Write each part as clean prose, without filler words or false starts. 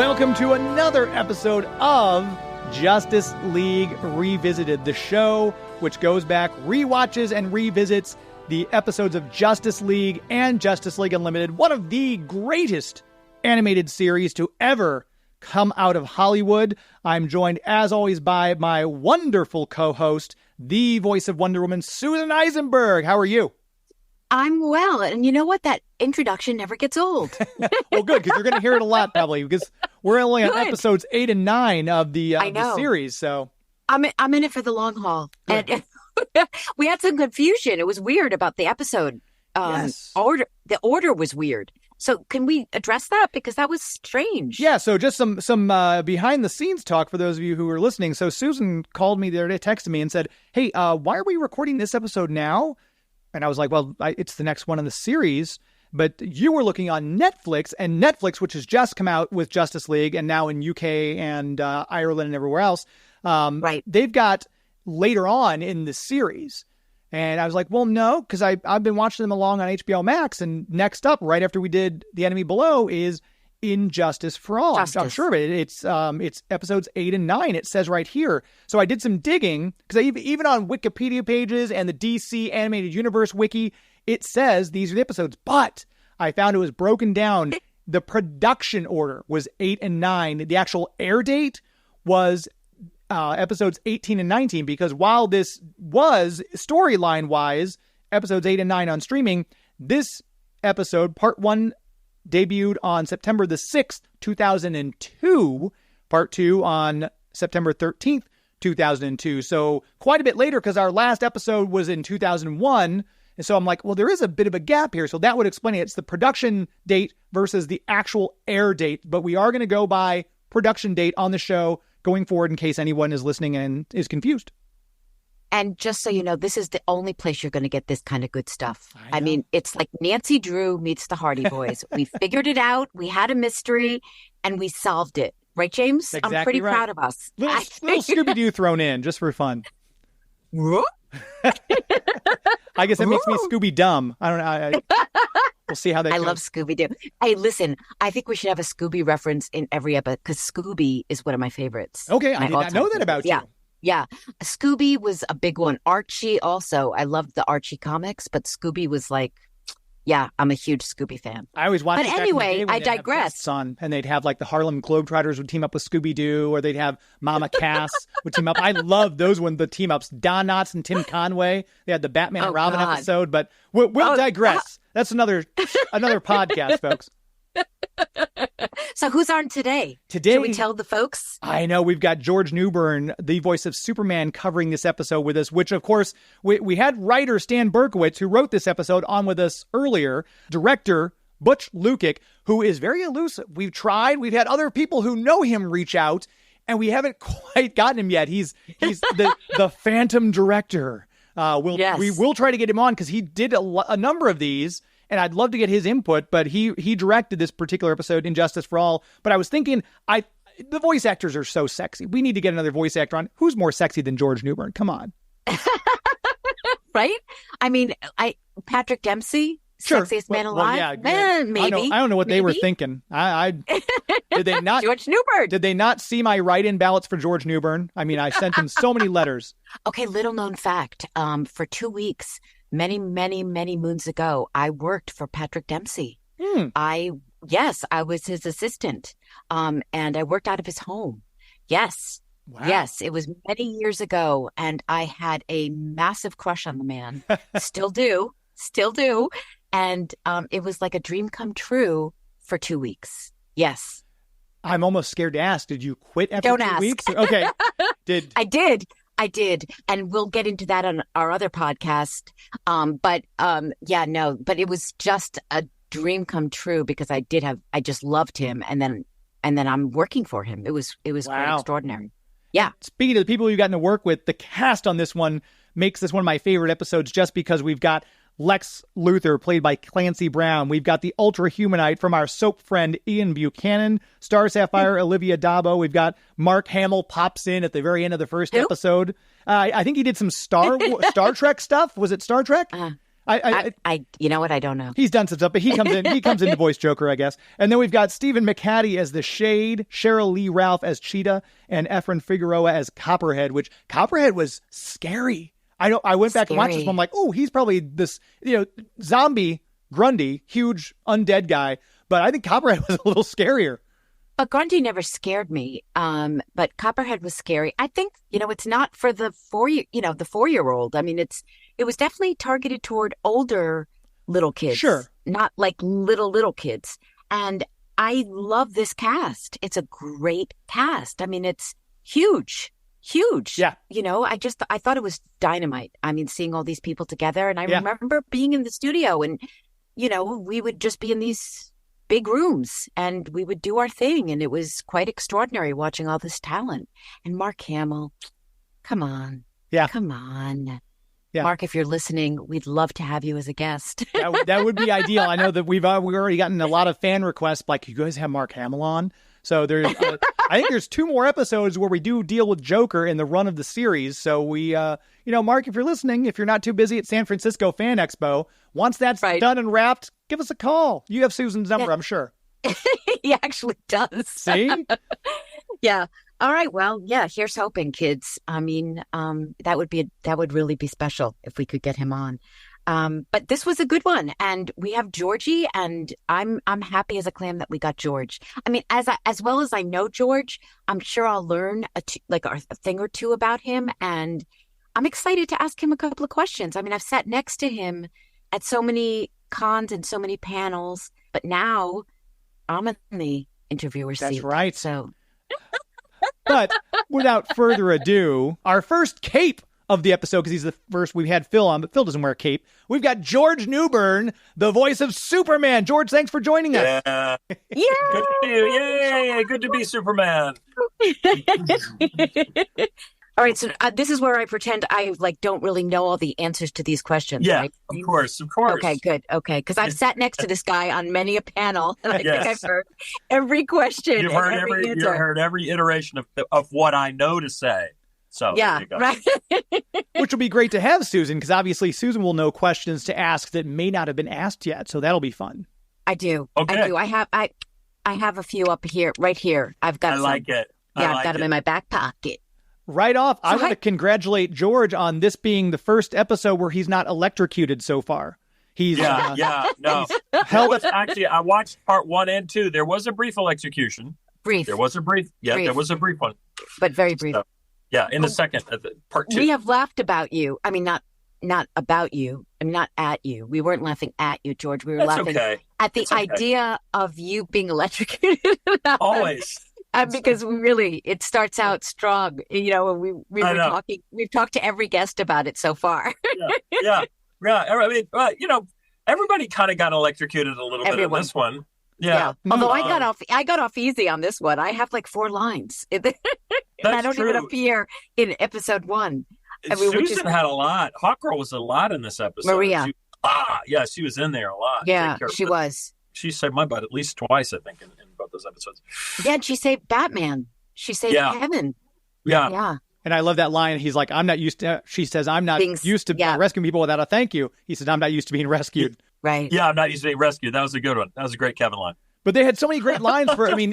Welcome to another episode of Justice League Revisited, the show which goes back, rewatches, and revisits the episodes of Justice League and Justice League Unlimited, one of the greatest animated series to ever come out of Hollywood. I'm joined, as always, by my wonderful co-host, the voice of Wonder Woman, Susan Eisenberg. How are you? I'm well. And you know what? That introduction never gets old. Well, good, because you're going to hear it a lot, probably, because we're only on episodes 8 and 9 of the series. So I'm in it for the long haul. Good. And we had some confusion. It was weird about the episode. Yes. The order was weird. So can we address that? Because that was strange. Yeah, so just some behind-the-scenes talk for those of you who are listening. So Susan called me the other day, texted me and said, hey, why are we recording this episode now? And I was like, well, it's the next one in the series. But you were looking on Netflix, and Netflix, which has just come out with Justice League and now in UK and Ireland and everywhere else, right. They've got later on in the series. And I was like, well, no, because I've been watching them along on HBO Max. And next up, right after we did The Enemy Below, is Injustice for All. I'm sure of it. It's episodes 8 and 9. It says right here. So I did some digging, because even on Wikipedia pages and the DC Animated Universe wiki, it says these are the episodes. But I found it was broken down. The production order was 8 and 9. The actual air date was episodes 18 and 19, because while this was storyline-wise episodes 8 and 9 on streaming, this episode, part 1, debuted on September the 6th, 2002, part 2 on September 13th, 2002. So quite a bit later, because our last episode was in 2001. And so I'm like, well, there is a bit of a gap here. So that would explain it. It's the production date versus the actual air date. But we are going to go by production date on the show going forward in case anyone is listening and is confused. And just so you know, this is the only place you're going to get this kind of good stuff. I mean, it's like Nancy Drew meets the Hardy Boys. We figured it out. We had a mystery and we solved it. Right, James? Exactly. I'm pretty right. Proud of us. Little Scooby-Doo thrown in just for fun. I guess that makes me Scooby-Dumb. I don't know. We'll see how that goes. I love Scooby-Doo. Hey, listen, I think we should have a Scooby reference in every episode, because Scooby is one of my favorites. Okay, I did not know that about you. Yeah. Scooby was a big one. Archie also. I loved the Archie comics, but Scooby was like, yeah, I'm a huge Scooby fan. I always watched But anyway, I digress. On, and they'd have like the Harlem Globetrotters would team up with Scooby-Doo, or they'd have Mama Cass would team up. I love those the team ups. Don Knotts and Tim Conway. They had the Batman and Robin episode, but we'll digress. That's another podcast, folks. So who's on today? Today, should we tell the folks? I know we've got George Newbern, the voice of Superman, covering this episode with us, which, of course, we had writer Stan Berkowitz, who wrote this episode, on with us earlier. Director Butch Lukic, who is very elusive. We've had other people who know him reach out, and we haven't quite gotten him yet. He's the Phantom Director. We will try to get him on, because he did a number of these. And I'd love to get his input, but he directed this particular episode, Injustice for All. But I was thinking, the voice actors are so sexy. We need to get another voice actor on. Who's more sexy than George Newbern? Come on. Right? I mean, Patrick Dempsey, sure. Sexiest man alive? Well, yeah, maybe. I don't know what they were thinking. Did they not? George Newbern. Did they not see my write-in ballots for George Newbern? I mean, I sent him so many letters. Okay, little known fact. For 2 weeks, many, many, many moons ago, I worked for Patrick Dempsey. I was his assistant. And I worked out of his home. Yes. Wow. Yes, it was many years ago. And I had a massive crush on the man. Still do. And it was like a dream come true for 2 weeks. Yes. I'm almost scared to ask. Did you quit after 2 weeks? Okay. I did. And we'll get into that on our other podcast. But it was just a dream come true, because I just loved him. And then I'm working for him. It was quite extraordinary. Yeah. Speaking of the people you've gotten to work with, the cast on this one makes this one of my favorite episodes, just because we've got Lex Luthor, played by Clancy Brown. We've got the Ultra Humanite from our soap friend Ian Buchanan. Star Sapphire, Olivia Dabo. We've got Mark Hamill pops in at the very end of the first episode. I think he did some Star Trek stuff. Was it Star Trek? You know what? I don't know. He's done some stuff, but he comes in. He comes in to voice Joker, I guess. And then we've got Stephen McHattie as the Shade, Cheryl Lee Ralph as Cheetah, and Efren Figueroa as Copperhead. Which Copperhead was scary. I went back and watched this one. I'm like, oh, he's probably this zombie Grundy, huge undead guy. But I think Copperhead was a little scarier. But Grundy never scared me. But Copperhead was scary. I think, it's not for the 4-year-old. I mean, it was definitely targeted toward older little kids. Sure. Not like little kids. And I love this cast. It's a great cast. I mean, it's huge. Yeah. I thought it was dynamite. I mean, seeing all these people together. And I remember being in the studio and, we would just be in these big rooms and we would do our thing. And it was quite extraordinary watching all this talent. And Mark Hamill, come on. Yeah. Come on. Yeah. Mark, if you're listening, we'd love to have you as a guest. that would be ideal. I know that we've already gotten a lot of fan requests, like, you guys have Mark Hamill on? So there's, I think there's 2 more episodes where we do deal with Joker in the run of the series. So we, Mark, if you're listening, if you're not too busy at San Francisco Fan Expo, once that's done and wrapped, give us a call. You have Susan's number, I'm sure. He actually does. See? Yeah. All right. Well, yeah, here's hoping, kids. I mean, that would really be special if we could get him on. But this was a good one, and we have Georgie, and I'm happy as a clam that we got George. I mean, as well as I know George, I'm sure I'll learn a thing or two about him, and I'm excited to ask him a couple of questions. I mean, I've sat next to him at so many cons and so many panels, but now I'm in the interviewer seat. That's right. So, but without further ado, our first cape of the episode, because he's the first we've had Phil on, but Phil doesn't wear a cape. We've got George Newbern, the voice of Superman. George, thanks for joining us. Yeah. Yeah. Good to be you. Yay. Good to be Superman. All right, so this is where I pretend I don't really know all the answers to these questions. Yeah, right? of course. Okay, good. Okay, because I've sat next to this guy on many a panel, and I think I've heard every question. You've heard every iteration of what I know to say. So yeah, right. Which will be great to have Susan, because obviously Susan will know questions to ask that may not have been asked yet. So that'll be fun. I do. Okay. I do. I have a few up here, right here. I've got. I like it. I've got them in my back pocket. Right off, I want to congratulate George on this being the first episode where he's not electrocuted so far. He's no. Actually, I watched part 1 and 2. There was a brief electrocution. There was a brief one, but very brief. So, yeah, in the second part 2. We have laughed about you. I mean, not about you. I mean, not at you. We weren't laughing at you, George. We were laughing at the idea of you being electrocuted. Always. Because it starts out strong. We've talked to every guest about it so far. Yeah. I mean, everybody kind of got electrocuted a little bit in this one. Yeah. Although I got off easy on this one. I have 4 lines. And I don't even appear in episode 1. Susan had a lot. Hawkgirl was a lot in this episode. Maria. She was in there a lot. Yeah, she was. She saved my butt at least twice, I think, in both those episodes. Yeah, and she saved Batman. She saved Kevin. Yeah. And I love that line. He's like, I'm not used to, she says, I'm not used to rescuing people without a thank you. He says, I'm not used to being rescued. Right. Yeah, I'm not used to being rescued. That was a good one. That was a great Kevin line. But they had so many great lines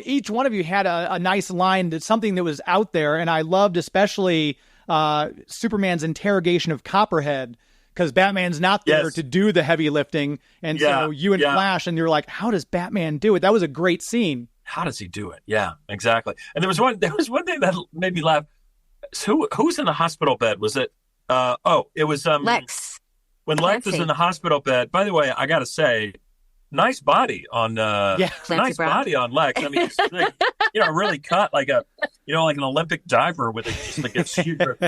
each one of you had a nice line, that's something that was out there. And I loved especially Superman's interrogation of Copperhead, because Batman's not there to do the heavy lifting. And so you and Flash, and you're like, how does Batman do it? That was a great scene. How does he do it? Yeah, exactly. And there was one thing that made me laugh. So who's in the hospital bed? Was it? It was Lex. When Lex was in the hospital bed. By the way, I got to say, nice body on body on Lex. I mean, it's really cut like an Olympic diver with a shooter.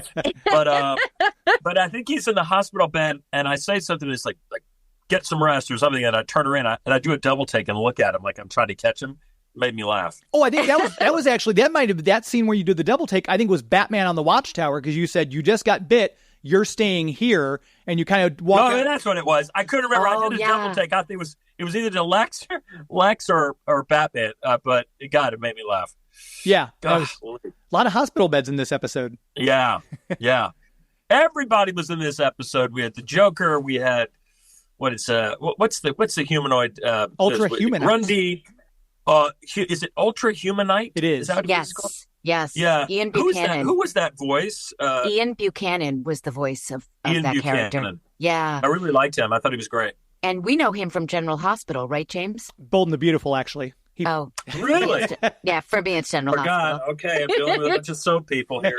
But I think he's in the hospital bed, and I say something that's like get some rest or something, and I turn around and I do a double take and look at him like I'm trying to catch him. Made me laugh. Oh, I think that was actually, that might have, that scene where you did the double take, I think was Batman on the Watchtower, because you said you just got bit, you're staying here, and you kind of walk. No, that's what it was. I couldn't remember. I did a double take. I think it was either to Lex or Batman, but it made me laugh. Yeah, a lot of hospital beds in this episode. Yeah. Everybody was in this episode. We had the Joker. We had what's the humanoid? Ultra humanite. Grundy. Is it Ultra Humanite? It is. Is that what Yes. it's called? Yes. Yeah. Ian Buchanan. Who was that voice? Ian Buchanan was the voice of Ian that Buchanan. character. Yeah. I really liked him. I thought he was great. And we know him from General Hospital, right, James? Bold and the Beautiful, actually. Really? Yeah, for me, it's General Hospital. Okay, I'm dealing with a bunch of soap people here.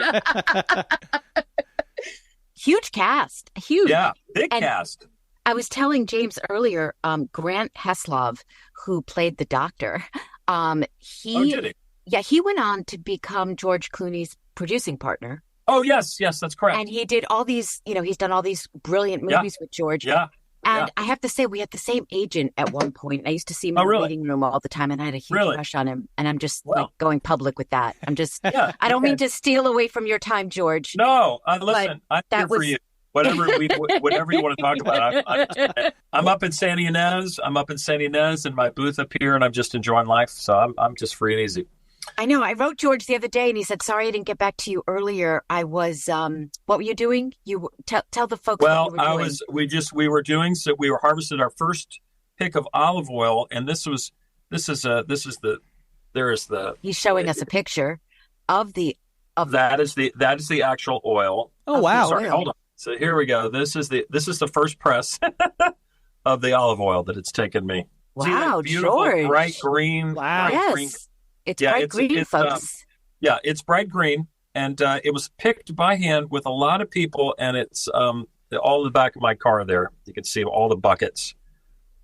Huge cast. Huge. Yeah, big cast. I was telling James earlier, Grant Heslov, who played the doctor, did he? Yeah, he went on to become George Clooney's producing partner. Oh, yes, that's correct. And he did all these, he's done all these brilliant movies with George. Yeah. And I have to say, we had the same agent at one point. I used to see him in the meeting room all the time, and I had a huge crush on him. And I'm just going public with that. I'm just, I don't mean to steal away from your time, George. No, listen, I'm here for you. Whatever you want to talk about. I'm up in Santa Ynez. In my booth up here, and I'm just enjoying life. So I'm just free and easy. I know. I wrote George the other day, and he said, "Sorry, I didn't get back to you earlier. I was. What were you doing? You tell the folks. Well, what you were doing. We were harvested our first pick of olive oil, and He's showing us a picture of that is the actual oil. Oh wow! Sorry, hold on. So here we go. This is the first press of the olive oil that it's taken me. Wow, beautiful, George! Bright green. Wow. Yes. Green. It's bright green, folks. It's bright green, and it was picked by hand with a lot of people, and it's all in the back of my car there. You can see all the buckets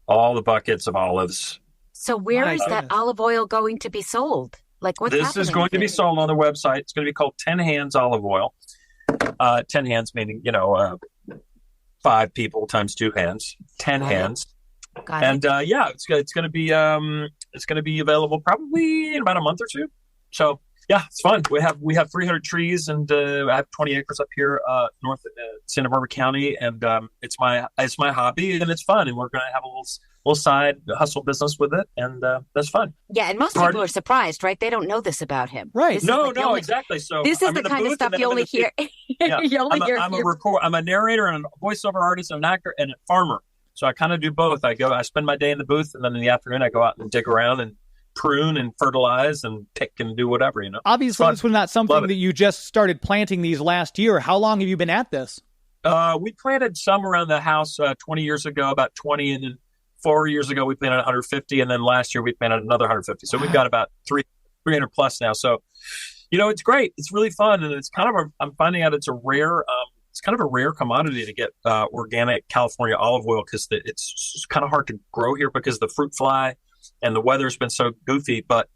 of olives. So where is that olive oil going to be sold? Like what's happening? This is going to be sold on the website. It's going to be called 10 Hands Olive Oil. 10 hands meaning, 5 people times 2 hands, 10 hands. Got and it's going to be available probably in about a month or two. So yeah, it's fun. We have 300 trees, and I have 20 acres up here north Santa Barbara County, and it's my hobby, and it's fun. And we're going to have a little side hustle business with it, and that's fun. Yeah, and most people are surprised, right? They don't know this about him, right? Exactly. So this is the kind of stuff you only hear. I'm a narrator and a voiceover artist and an actor and a farmer. So I kind of do both. I spend my day in the booth, and then in the afternoon I go out and dig around and prune and fertilize and pick and do whatever, Obviously, this was not something that you just started planting these last year. How long have you been at this? We planted some around the house 20 years ago, about 20, and then 4 years ago we planted 150, and then last year we planted another 150. So we've got about 300 plus now. So, it's great. It's really fun, and it's kind of I'm finding out it's a rare. It's kind of a rare commodity to get organic California olive oil, because it's kind of hard to grow here because the fruit fly and the weather's been so goofy. But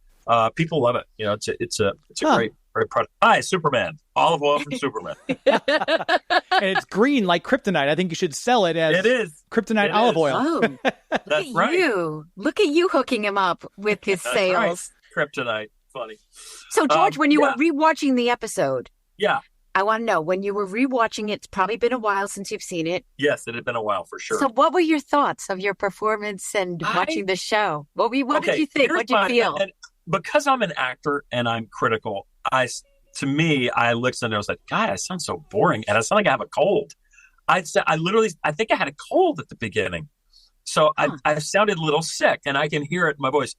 people love it. It's a great product. Hi, Superman. Olive oil from Superman. And it's green like kryptonite. I think you should sell it as kryptonite olive oil. Oh, that's right. Look at you hooking him up with his sales. Right. Kryptonite. Funny. So, George, when you were rewatching the episode. Yeah. I want to know, when you were rewatching it, it's probably been a while since you've seen it. Yes, it had been a while for sure. So what were your thoughts of your performance and watching the show? What did you think? What did you feel? Because I'm an actor and I'm critical, I listened and I was like, God, I sound so boring. And I sound like I have a cold. I think I had a cold at the beginning. So I sounded a little sick, and I can hear it in my voice.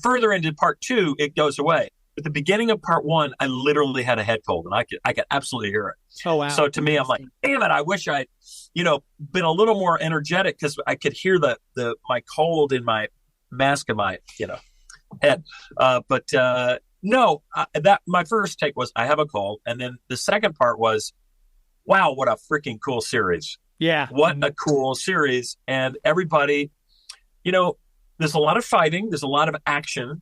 Further into part 2, it goes away. At the beginning of part 1, I literally had a head cold, and I could absolutely hear it. Oh wow! So to me, I'm like, damn it! I wish I'd, been a little more energetic, because I could hear my cold in my mask of my, head. No, that my first take was I have a cold, and then the second part was, wow, what a freaking cool series! Yeah, what a cool series, and everybody, there's a lot of fighting, there's a lot of action.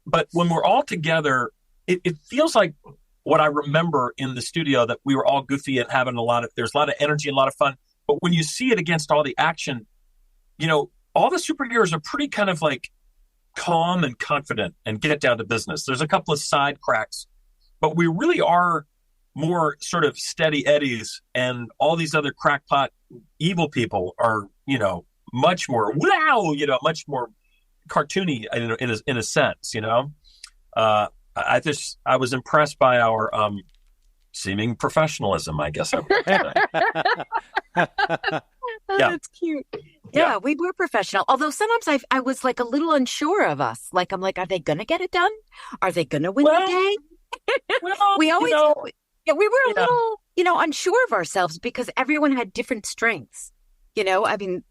But when we're all together, it feels like what I remember in the studio, that we were all goofy and having there's a lot of energy and a lot of fun. But when you see it against all the action, all the superheroes are pretty kind of like calm and confident and get down to business. There's a couple of side cracks, but we really are more sort of steady eddies, and all these other crackpot evil people are, much more, much more cartoony in a sense, I was impressed by our seeming professionalism, I guess. That's cute. Yeah, we were professional. Although sometimes I was like a little unsure of us. Like, I'm like, are they going to get it done? Are they going to win the day? We always, we were a little, unsure of ourselves because everyone had different strengths. I mean,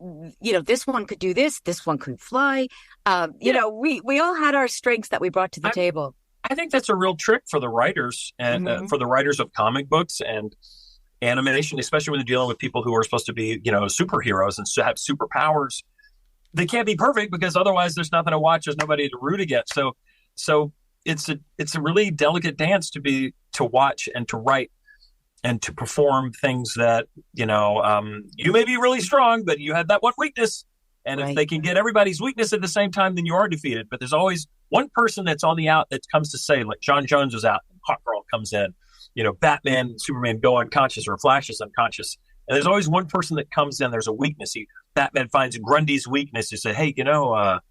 this one could do this one couldn't fly. We all had our strengths that we brought to the table. I think that's a real trick for the writers and for the writers of comic books and animation, especially when they're dealing with people who are supposed to be, superheroes and have superpowers. They can't be perfect because otherwise there's nothing to watch. There's nobody to root against. So it's a really delicate dance to watch and to write and to perform things that, you may be really strong, but you had that one weakness. And if they can get everybody's weakness at the same time, then you are defeated. But there's always one person that's on the out that comes to say, like John Jones was out, and Hawkgirl comes in, Batman and Superman go unconscious or Flash is unconscious. And there's always one person that comes in, there's a weakness. Batman finds Grundy's weakness. He said, hey, Metalloid,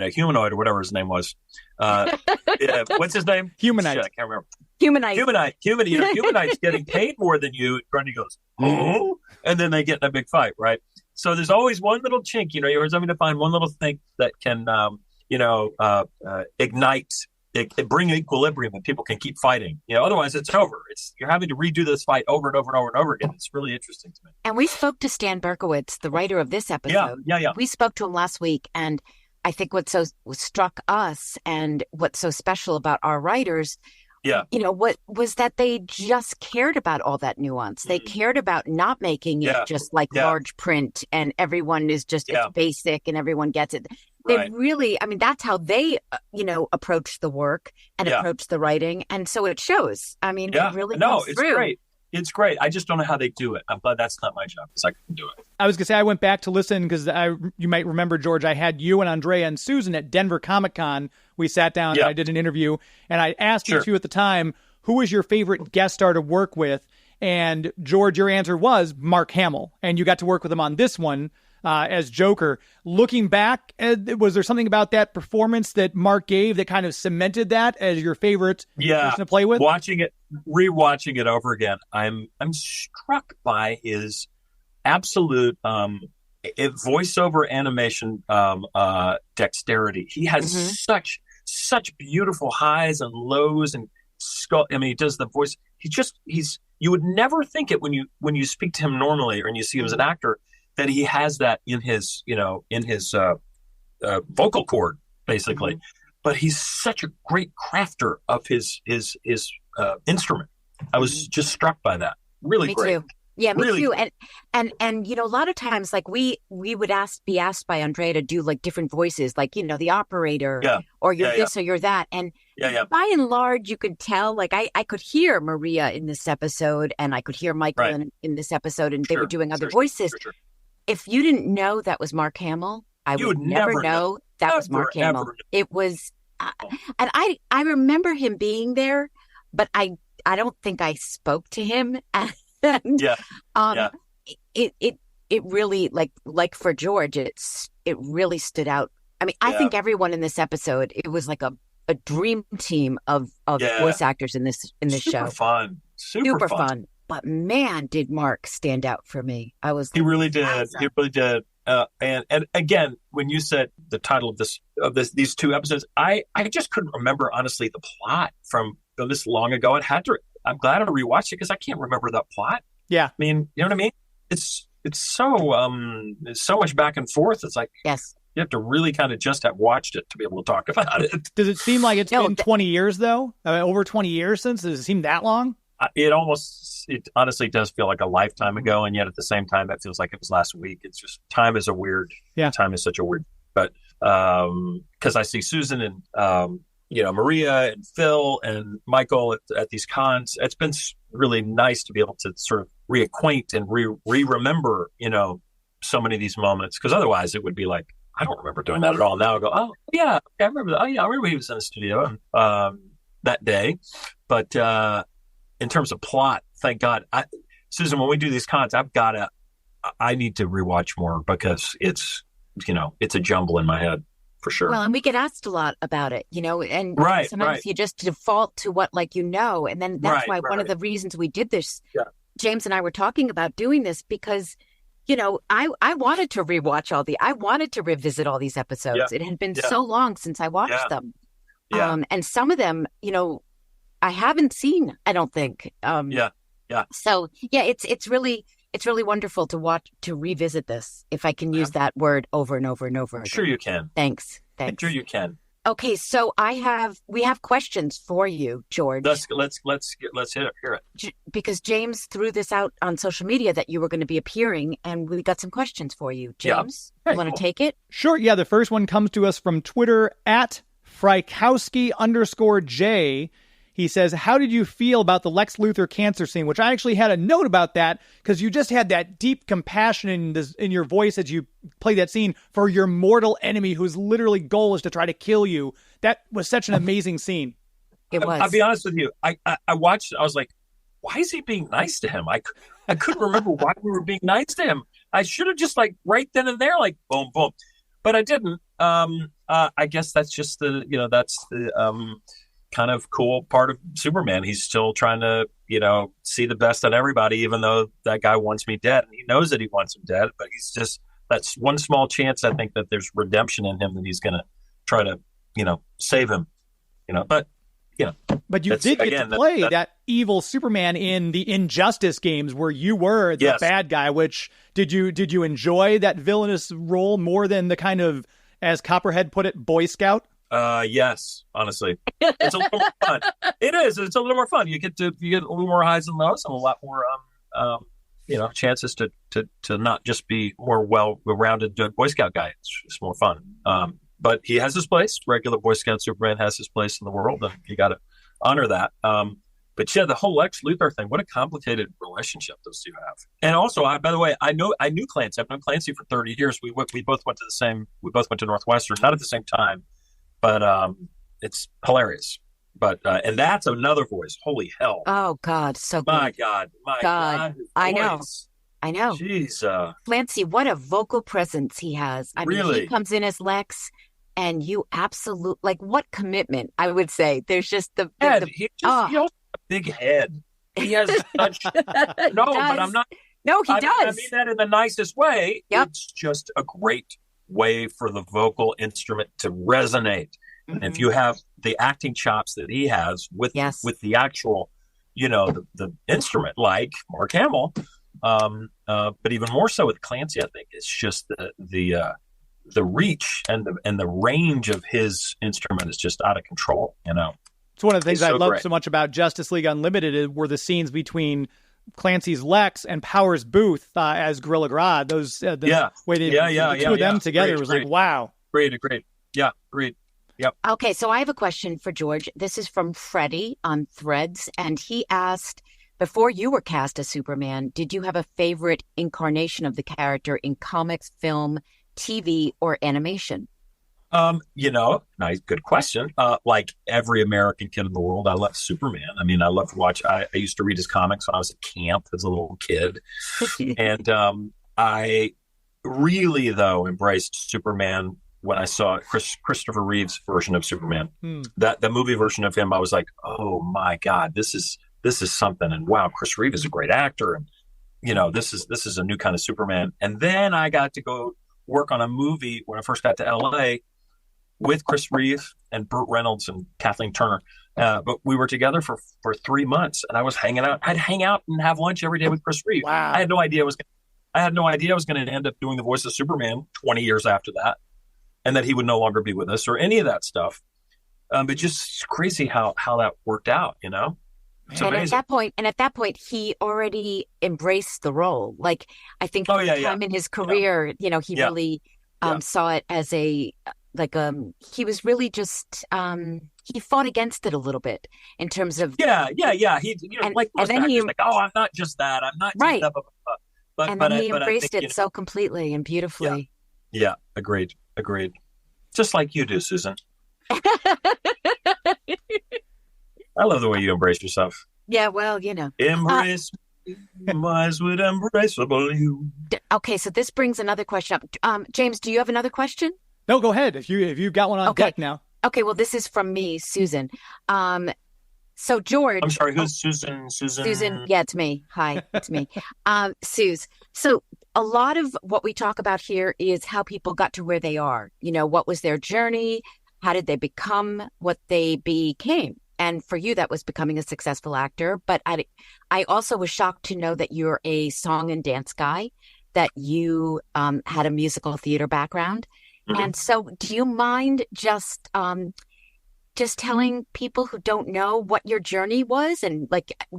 a humanoid, or whatever his name was. What's his name? Humanite. Shit, I can't remember. Humanite. Humanite's getting paid more than you. Grundy goes, oh, and then they get in a big fight, right? So there's always one little chink, you're always having to find one little thing that can, ignite, bring equilibrium, and people can keep fighting. Otherwise it's over. You're having to redo this fight over and over and over and over again. It's really interesting to me. And we spoke to Stan Berkowitz, the writer of this episode. Yeah. We spoke to him last week, and I think what struck us and what's so special about our writers, what was that they just cared about all that nuance. They cared about not making it just like large print and everyone is just it's basic and everyone gets it. They really, that's how they, approach the work and approach the writing. And so it shows. It really comes it's through. Great. It's great. I just don't know how they do it. I'm glad that's not my job because I can do it. I was going to say, I went back to listen because you might remember, George, I had you and Andrea and Susan at Denver Comic-Con. We sat down and I did an interview, and I asked you two at the time, who was your favorite guest star to work with? And George, your answer was Mark Hamill, and you got to work with him on this one as Joker. Looking back, was there something about that performance that Mark gave that kind of cemented that as your favorite person to play with? Rewatching it over again, I'm struck by his absolute voiceover animation dexterity. He has such beautiful highs and lows and he does the voice. You would never think it when you speak to him normally or when you see him as an actor that he has that in his vocal cord basically. But he's such a great crafter of his instrument. I was just struck by that. Really great. Me too. Yeah, me too. And a lot of times, like we would be asked by Andrea to do like different voices, like the operator, or you're this or you're that. And by and large, you could tell. Like I could hear Maria in this episode, and I could hear Michael in this episode, and they were doing other voices. Sure. If you didn't know that was Mark Hamill, I would never know that was Mark Hamill. It was, and I remember him being there, but I don't think I spoke to him. And, it really like for George, it really stood out. I think everyone in this episode, it was like a dream team of voice actors in this show. Super fun. But man, did Mark stand out for me. He really did. Awesome. He really did. And again, when you said the title of these two episodes, I just couldn't remember honestly the plot from this long ago. I'm glad I rewatched it because I can't remember that plot. Yeah, you know what I mean? It's so much back and forth. It's like you have to really kind of just have watched it to be able to talk about it. Does it seem like it's been 20 years though? Over 20 years since? Does it seem that long? It honestly does feel like a lifetime ago, and yet at the same time, that feels like it was last week. It's just time is such a weird. But because I see Susan and Maria and Phil and Michael at these cons, it's been really nice to be able to sort of reacquaint and remember so many of these moments, because otherwise it would be like I don't remember doing that at all. Now I go, oh yeah, I remember that. Oh yeah, I remember he was in the studio that day, but. In terms of plot, thank God. Susan, when we do these cons, I need to rewatch more because it's a jumble in my head for sure. Well, and we get asked a lot about it, and sometimes you just default to what and then that's why one of the reasons we did this, James and I were talking about doing this because I wanted to rewatch I wanted to revisit all these episodes. Yeah. It had been so long since I watched them. Yeah. And some of them, I haven't seen, I don't think. Yeah. So it's really wonderful to revisit this, if I can use that word over and over and over again. Sure you can. Thanks. Sure you can. Okay, so we have questions for you, George. Let's hear it. Because James threw this out on social media that you were going to be appearing, and we got some questions for you. James, you want to take it? Sure. Yeah, the first one comes to us from Twitter at Frykowski_J. He says, how did you feel about the Lex Luthor cancer scene? Which I actually had a note about that, because you just had that deep compassion in your voice as you played that scene for your mortal enemy whose literally goal is to try to kill you. That was such an amazing scene. It was. I'll be honest with you. I watched it. I was like, why is he being nice to him? I couldn't remember why we were being nice to him. I should have just right then and there, boom, boom. But I didn't. I guess that's just that's the kind of cool part of Superman. He's still trying to, see the best in everybody, even though that guy wants me dead. And he knows that he wants him dead, but that's one small chance, I think, that there's redemption in him, that he's going to try to, save him, but you did get to play that evil Superman in the Injustice games where you were the bad guy, which did you enjoy that villainous role more than the kind of, as Copperhead put it, Boy Scout? Yes, honestly, it's a little more fun. It is. It's a little more fun. You get a little more highs and lows, and a lot more, chances to not just be more well-rounded Boy Scout guy. It's more fun. But he has his place. Regular Boy Scout Superman has his place in the world, and you got to honor that. But yeah, the whole Lex Luthor thing, what a complicated relationship those two have. And also, by the way, I knew Clancy. I've known Clancy for 30 years. We both went to Northwestern, not at the same time. But it's hilarious. But and that's another voice. Holy hell! Oh God, so good. My God. I know. Jeez, Clancy, what a vocal presence he has. I mean, really? He comes in as Lex, and you absolutely what commitment? I would say there's just he has a big head. He has such but I'm not. No, he does. I mean that in the nicest way. Yep. It's just a great way for the vocal instrument to resonate. Mm-hmm. And if you have the acting chops that he has with the actual, the instrument, like Mark Hamill, but even more so with Clancy, I think it's just the reach and the range of his instrument is just out of control. It's one of the things I love so much about Justice League Unlimited were the scenes between Clancy's Lex and Powers Booth as Gorilla Grodd. Those way the two of them together was like, wow. Agreed. Yeah, agreed. Yep. Okay, so I have a question for George. This is from Freddie on Threads, and he asked, before you were cast as Superman, did you have a favorite incarnation of the character in comics, film, TV, or animation? Nice, good question. Like every American kid in the world, I love Superman. I mean, I love to watch. I used to read his comics when I was at camp as a little kid, and I really embraced Superman when I saw Christopher Reeve's version of Superman. That the movie version of him, I was like, oh my God, this is something. And wow, Chris Reeve is a great actor, and this is a new kind of Superman. And then I got to go work on a movie when I first got to LA with Chris Reeve and Burt Reynolds and Kathleen Turner. But we were together for 3 months, and I was hanging out. I'd hang out and have lunch every day with Chris Reeve. Wow. I had no idea I was going to end up doing the voice of Superman 20 years after that, and that he would no longer be with us or any of that stuff. But just crazy how that worked out, It's and amazing. At that point, he already embraced the role. Like, I think time in his career, he really saw it as he was really just he fought against it a little bit in terms of he and then he I'm not just that, I'm not just that, but then he embraced it so completely and beautifully. Yeah, agreed. Just like you do, Susan. I love the way you embrace yourself. Yeah, well, Embrace eyes would embraceable you. Okay, so this brings another question up. James, do you have another question? No, go ahead. If you've got one on deck now. Okay, well, this is from me, Susan. So George. I'm sorry, who's Susan? Susan, yeah, it's me. Hi, it's me. Suze. So a lot of what we talk about here is how people got to where they are. What was their journey? How did they become what they became? And for you, that was becoming a successful actor. But I also was shocked to know that you're a song and dance guy, that you had a musical theater background. Mm-hmm. And so do you mind just telling people who don't know what your journey was? And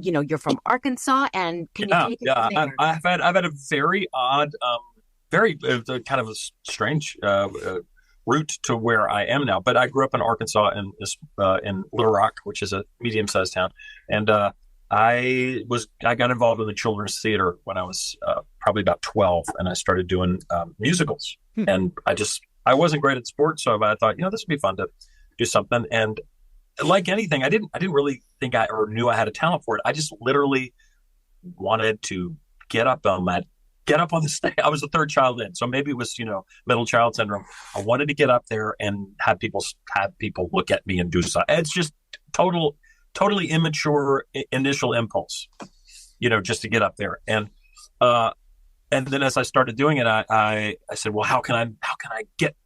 you're from Arkansas, and can you take it from there? I've had a very odd, very kind of a strange route to where I am now. But I grew up in Arkansas in Little Rock, which is a medium-sized town, and I got involved in the children's theater when I was probably about 12, and I started doing musicals. And I wasn't great at sports, so I thought, this would be fun to do something. And like anything, I didn't really think or knew I had a talent for it. I just literally wanted to get up on the stage. I was the third child in, so maybe it was middle child syndrome. I wanted to get up there and have people look at me and do something. It's just totally immature initial impulse, just to get up there. And then as I started doing it, I said, well, how can I get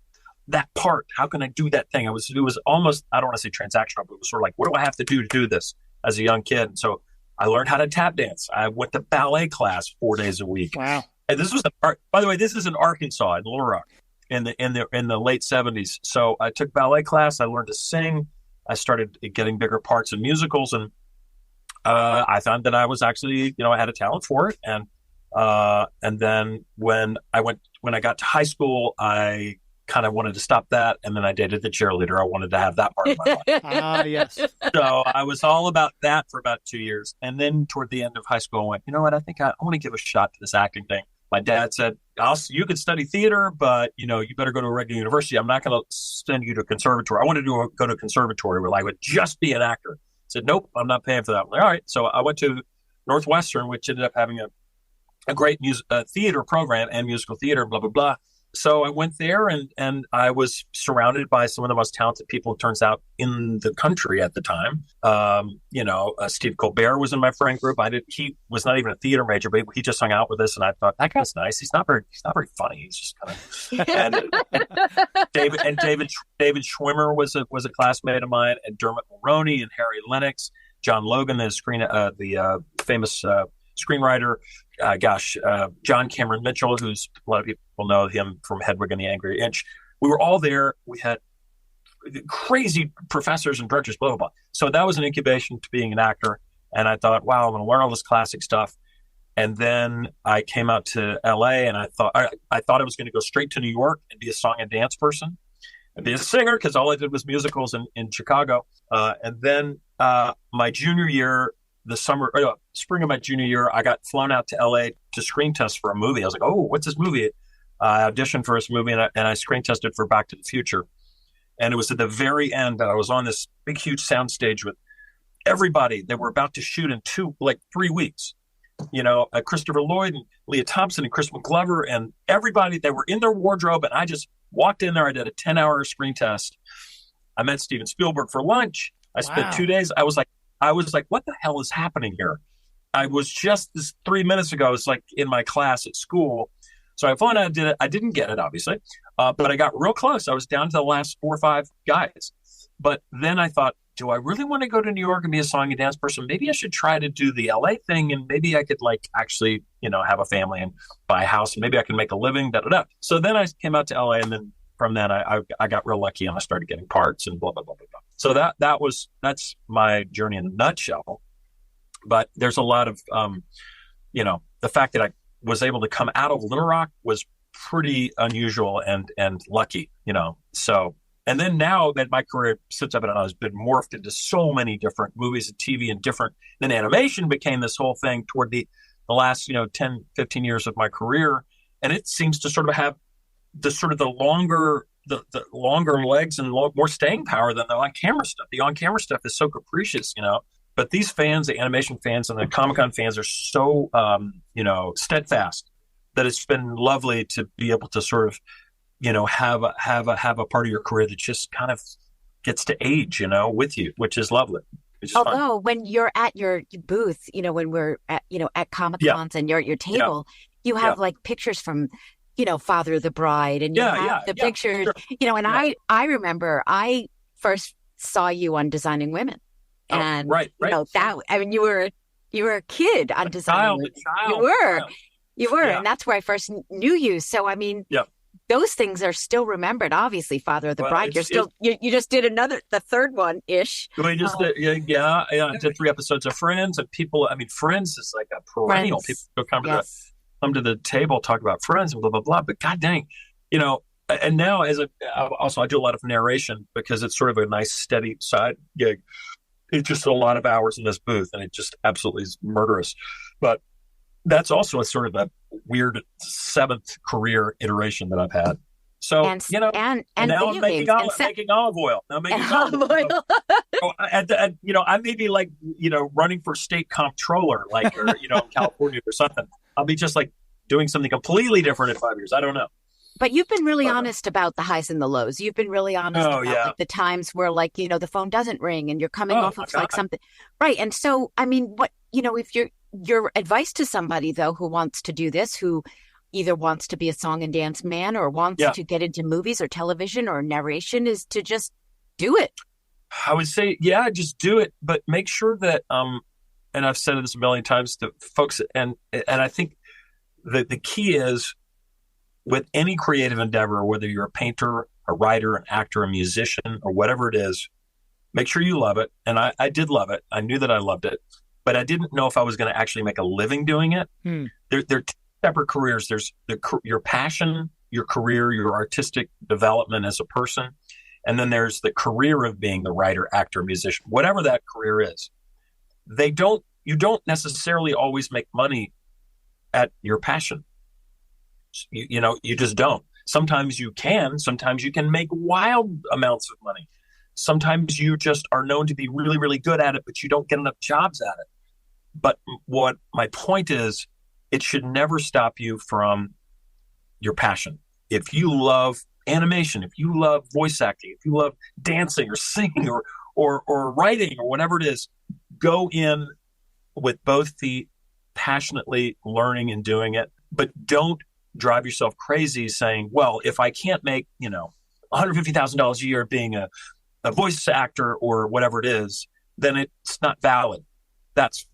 that part? How can I do that thing? It was almost, I don't want to say transactional, but it was sort of like, what do I have to do this as a young kid? And so I learned how to tap dance. I went to ballet class 4 days a week. Wow. And by the way, this is in Arkansas, in Little Rock, in the late 70s. So I took ballet class. I learned to sing. I started getting bigger parts in musicals, and I found that I was actually, I had a talent for it. And then when I got to high school, I kind of wanted to stop that, and then I dated the cheerleader. I wanted to have that part of my life. Yes. So I was all about that for about 2 years, and then toward the end of high school, I went, you know what? I think I want to give a shot to this acting thing. My dad said, you could study theater, but you better go to a regular university. I'm not going to send you to a conservatory. I wanted to go to a conservatory where I would just be an actor. I said, nope, I'm not paying for that. I'm like, all right. So I went to Northwestern, which ended up having a great theater program and musical theater, blah, blah, blah. So I went there, and I was surrounded by some of the most talented people, it turns out, in the country at the time. Steve Colbert was in my friend group. He was not even a theater major, but he just hung out with us, and I thought, that guy's nice. He's not very funny. He's just kind of. David Schwimmer was a classmate of mine, and Dermot Mulroney and Harry Lennox, John Logan, the famous screenwiter. John Cameron Mitchell, who's a lot of people know him from Hedwig and the Angry Inch. We were all there. We had crazy professors and directors, blah, blah, blah. So that was an incubation to being an actor. And I thought, wow, I'm going to learn all this classic stuff. And then I came out to LA, and I thought I was going to go straight to New York and be a song and dance person and be a singer, because all I did was musicals in Chicago. And then my junior year, spring of my junior year, I got flown out to LA to screen test for a movie. I was like, oh, what's this movie? I auditioned for this movie, and I screen tested for Back to the Future. And it was at the very end that I was on this big, huge soundstage with everybody that were about to shoot in 3 weeks. Christopher Lloyd and Leah Thompson and Chris McGlover and everybody, they were in their wardrobe. And I just walked in there. I did a 10-hour screen test. I met Steven Spielberg for lunch. I spent 2 days. I was like, what the hell is happening here? I was just 3 minutes ago, I was like in my class at school. So I thought I did it. I didn't get it, obviously, but I got real close. I was down to the last 4 or 5 guys. But then I thought, do I really want to go to New York and be a song and dance person? Maybe I should try to do the LA thing, and maybe I could actually, have a family and buy a house, and maybe I can make a living, da-da-da. So then I came out to LA, and then from then I got real lucky, and I started getting parts and blah, blah, blah, blah, blah. So that's my journey in a nutshell. But there's a lot of, the fact that I was able to come out of Little Rock was pretty unusual and lucky, So, and then now that my career since I've been on has been morphed into so many different movies and TV and different, then animation became this whole thing toward the last, 10, 15 years of my career. And it seems to sort of have the longer legs and more staying power than the on-camera stuff. The on-camera stuff is so capricious, But these fans, the animation fans and the Comic-Con fans, are so, steadfast that it's been lovely to be able to sort of, have a part of your career that just kind of gets to age, with you, which is lovely. Although when you're at your booth, when we're at, at Comic-Cons and you're at your table, you have like pictures from, Father of the Bride, and you have the pictures, sure. And I remember I first saw you on Designing Women. And, you were a kid on Designing Women. You were. And that's where I first knew you. So, I mean, those things are still remembered. Obviously, Father of the Bride. You just did the third one ish. We just did, I did 3 episodes of Friends, and people. I mean, Friends is like a perennial. Friends. People come to the table, talk about Friends, and blah blah blah. But God dang, and now I do a lot of narration because it's sort of a nice steady side gig. It's just a lot of hours in this booth, and it just absolutely is murderous. But that's also a sort of a weird 7th career iteration that I've had. So, and now I'm making olive oil. I'm making olive oil. I may be like, running for state comptroller, like, or, in California or something. I'll be just like doing something completely different in 5 years. I don't know. But you've been really honest about the highs and the lows. You've been really honest about like the times where the phone doesn't ring and you're coming off of like something. Right. And so, I mean, if your advice to somebody, though, who wants to do this, who either wants to be a song and dance man or wants to get into movies or television or narration, is to just do it. I would say, just do it. But make sure that, and I've said this a million times to folks, and I think that the key is, with any creative endeavor, whether you're a painter, a writer, an actor, a musician, or whatever it is, make sure you love it. And I did love it. I knew that I loved it, but I didn't know if I was going to actually make a living doing it. There are 2 separate careers. There's your passion, your career, your artistic development as a person. And then there's the career of being the writer, actor, musician, whatever that career is. You don't necessarily always make money at your passion. You just don't. Sometimes you can. Sometimes you can make wild amounts of money. Sometimes you just are known to be really, really good at it, but you don't get enough jobs at it. But what my point is, it should never stop you from your passion. If you love animation, if you love voice acting, if you love dancing or singing or writing or whatever it is, go in with both feet, passionately learning and doing it, but don't drive yourself crazy saying, well, if I can't make, $150,000 a year being a voice actor or whatever it is, then it's not valid. That's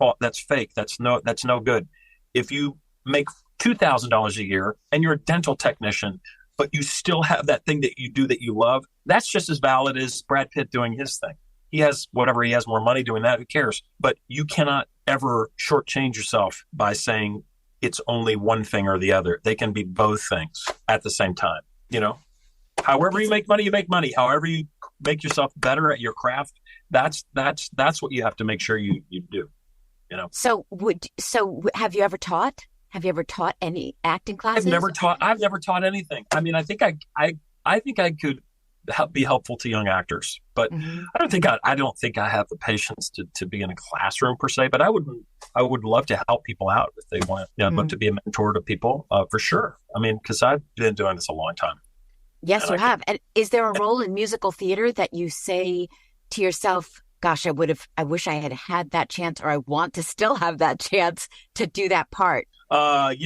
fake. That's no good. If you make $2,000 a year and you're a dental technician, but you still have that thing that you do that you love, that's just as valid as Brad Pitt doing his thing. He has more money doing that. Who cares? But you cannot ever shortchange yourself by saying it's only one thing or the other. They can be both things at the same time. However you make money. However you make yourself better at your craft, that's what you have to make sure you do. So have you ever taught? Have you ever taught any acting classes? I've never taught anything. I mean, I think I could be helpful to young actors, but I don't think I have the patience to be in a classroom per se. But I would love to help people out if they want. I'd love to be a mentor to people for sure. I mean, because I've been doing this a long time. Yes, you have. And is there a role in musical theater that you say to yourself, gosh, I wish I had that chance, or I want to still have that chance to do that part? I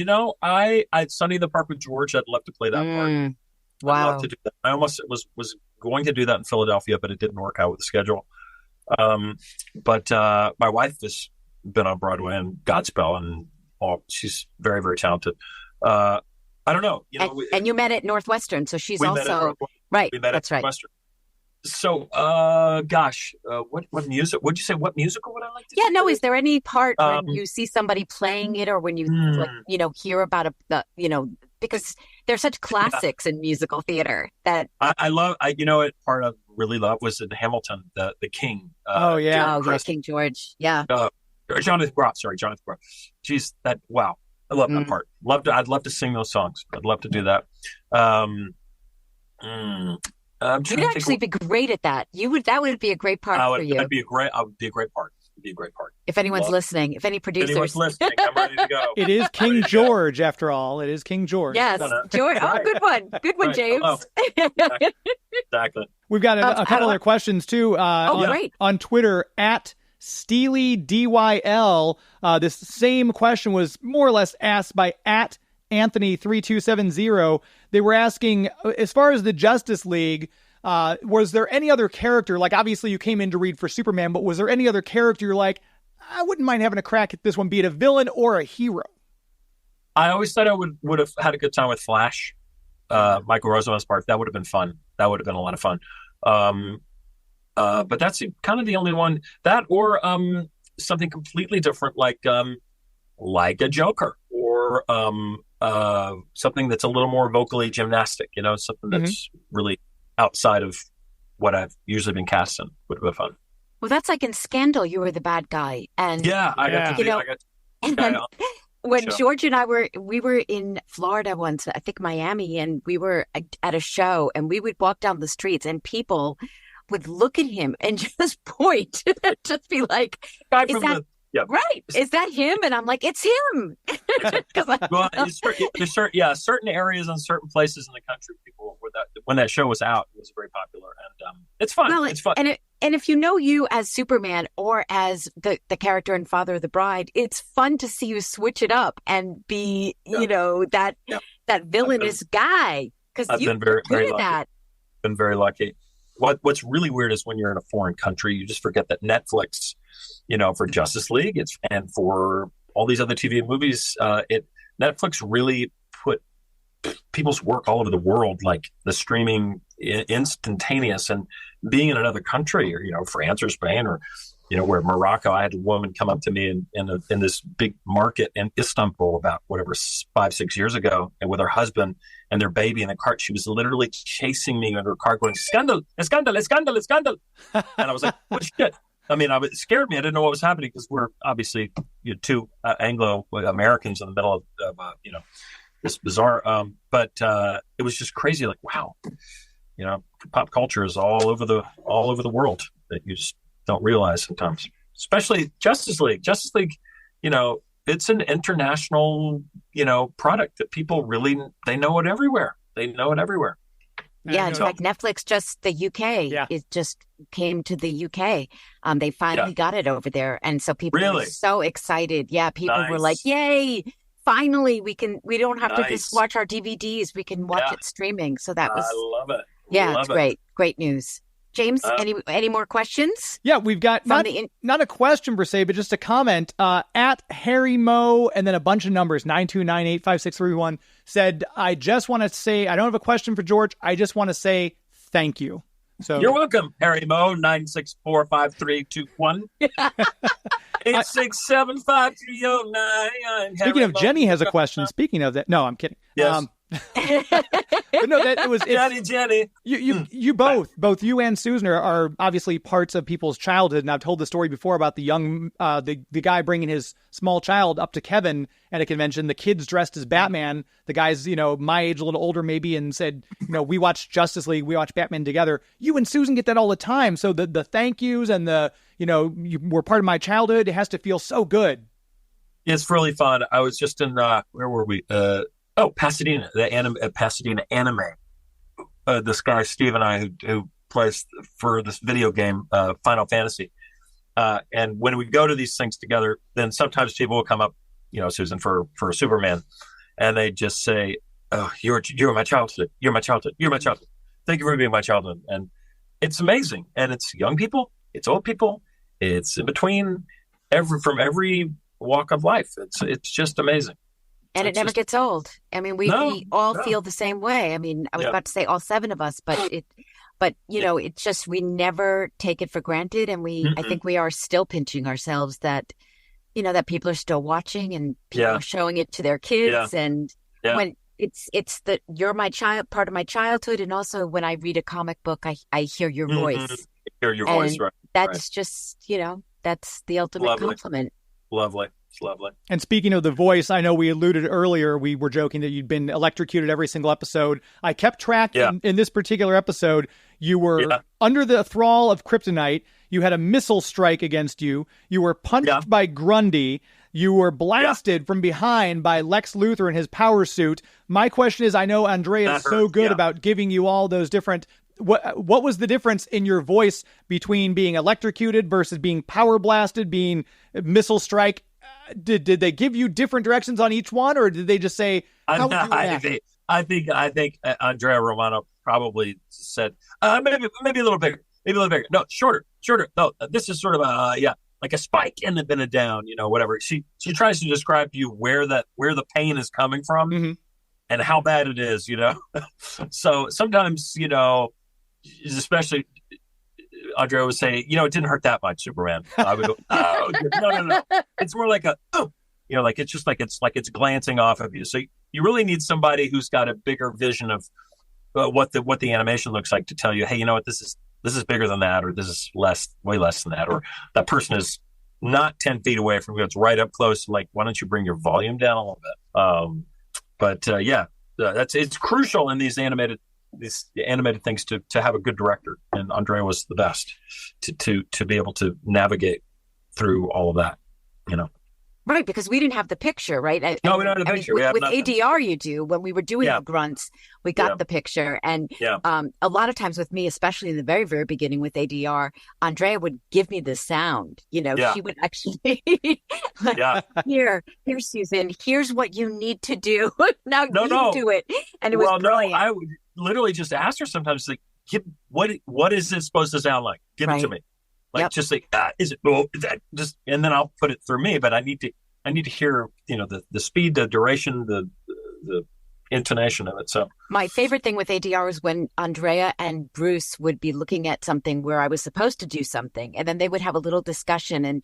Sunny in the Park with George, I'd love to play that part. Wow. I'd love to do that. I almost was going to do that in Philadelphia, but it didn't work out with the schedule. But my wife has been on Broadway and Godspell, and she's very, very talented. I don't know. And you met at Northwestern, so she's also right. We met That's at Northwestern. So, what music? Would you say what musical would I like to? Yeah, no. Is there any part when you see somebody playing it, or when you hear about because they're such classics in musical theater that I love. Part I really love was in Hamilton, the King. King George. Yeah. Jonathan Groff. Jeez, wow. I love that part. I'd love to sing those songs. I'd love to do that. You'd actually be great at that. That would be a great part for you. I would be a great part. It'd be a great part. If anyone's listening, if any producers. If anyone's listening, I'm ready to go. It is King George, after all. It is King George. Yes, George. Oh, good one. Good one, James. Exactly. We've got a couple other questions, too. On Twitter, at Steely DYL. This same question was more or less asked by at Anthony 3270, they were asking, as far as the Justice League, was there any other character, like obviously you came in to read for Superman, but was there any other character you're like, I wouldn't mind having a crack at this one, be it a villain or a hero? I always thought I would have had a good time with Flash, Michael Rosenbaum's part. That would have been fun. That would have been a lot of fun. But that's kind of the only one. That or something completely different, like a Joker, or something that's a little more vocally gymnastic. Something that's really outside of what I've usually been cast in. Would have been fun. Well, that's like in Scandal, you were the bad guy, and I got to. When George and I were in Florida once, I think Miami, and we were at a show, and we would walk down the streets, and people would look at him and just point, just be like, "Is that right? Is that him?" And I'm like, "It's him." Well, there's certain areas and certain places in the country, people when that show was out, it was very popular, and it's fun. Well, it's fun. And if you know you as Superman or as the character in Father of the Bride, it's fun to see you switch it up and be, that villainous guy, because you've been very lucky. That. Been very lucky. What's really weird is when you're in a foreign country, you just forget that Netflix, for Justice League, and for all these other TV and movies, Netflix really put people's work all over the world, like the streaming instantaneous, and being in another country, or France or Spain, or where Morocco. I had a woman come up to me in this big market in Istanbul about 5-6 years ago, and with her husband and their baby in the cart. She was literally chasing me in her car, going, "Scandal, scandal, scandal, scandal!" And I was like, "What shit?" I mean, it scared me. I didn't know what was happening, because we're obviously two Anglo Americans in the middle of this bizarre. But it was just crazy. Like, wow, pop culture is all over the world that you just don't realize sometimes. Especially Justice League. Justice League, it's an international, product that people really, they know it everywhere. Yeah, in fact, Netflix, just the UK, it just came to the UK. They finally got it over there, and so people were so excited. Yeah, people were like, "Yay! Finally, we don't have to just watch our DVDs. We can watch it streaming." So that was, I love it. Yeah, it's great news. James, any more questions? Yeah, we've got not a question per se, but just a comment. At Harry Moe, and then a bunch of numbers, 9298561, said, "I just want to say, I don't have a question for George. I just want to say thank you." So you're welcome, Harry Moe, 9645321. 8675309. Speaking of, Jenny has a question. Speaking of that, no, I'm kidding. Yes. But no, Jenny. You both you and Susan are obviously parts of people's childhood, and I've told the story before about the young the guy bringing his small child up to Kevin at a convention. The kid's dressed as Batman. The guy's my age, a little older maybe, and said, we watched Justice League, we watched Batman together. You and Susan get that all the time. So the thank yous and the you were part of my childhood. It has to feel so good. It's really fun. I was just in where were we? Pasadena, Pasadena anime. This guy Steve and I, who plays for this video game, Final Fantasy. And when we go to these things together, then sometimes people will come up, Susan, for Superman, and they just say, "Oh, you're my childhood. You're my childhood. You're my childhood. Thank you for being my childhood." And it's amazing. And it's young people, it's old people, it's in between, from every walk of life. It's just amazing. And it never gets old. I mean, we all feel the same way. I mean, I was about to say all seven of us, but it's just, we never take it for granted. And I think we are still pinching ourselves that, that people are still watching, and people are showing it to their kids. And when it's you're my child, part of my childhood. And also when I read a comic book, I hear your voice. Hear your voice, right. That's just, that's the ultimate compliment. Lovely. It's lovely. And speaking of the voice, I know we alluded earlier, we were joking that you'd been electrocuted every single episode. I kept track in this particular episode. You were under the thrall of kryptonite. You had a missile strike against you. You were punched by Grundy. You were blasted from behind by Lex Luthor in his power suit. My question is, I know Andrea is so good about giving you all those different... What was the difference in your voice between being electrocuted versus being power blasted, being missile strike? did they give you different directions on each one, or did they just say, how would you react? I think Andrea Romano probably said, maybe a little bigger, No, shorter. No, this is sort of like a spike and then a down, whatever. She tries to describe to you where the pain is coming from, mm-hmm. and how bad it is, So sometimes, especially Andrea would say, it didn't hurt that much, Superman. I would go, oh, no. It's more like like it's just like it's glancing off of you. So you really need somebody who's got a bigger vision of what the animation looks like to tell you, hey, this is bigger than that, or this is way less than that, or that person is not 10 feet away from you. It's right up close. Like, why don't you bring your volume down a little bit? It's crucial in these animated things to have a good director, and Andrea was the best to be able to navigate through all of that, Right, because we didn't have the picture, right? No, we don't have the picture. With ADR, you do. When we were doing the grunts, we got the picture. And a lot of times with me, especially in the very, very beginning with ADR, Andrea would give me the sound. She would actually, here, Susan, here's what you need to do. Now do it. And it was brilliant. I would literally just ask her sometimes, like, what is this supposed to sound like? Give it to me. Just like, is it? Well, just, and then I'll put it through me. But I need to hear, the speed, the duration, the intonation of it. So my favorite thing with ADR was when Andrea and Bruce would be looking at something where I was supposed to do something, and then they would have a little discussion,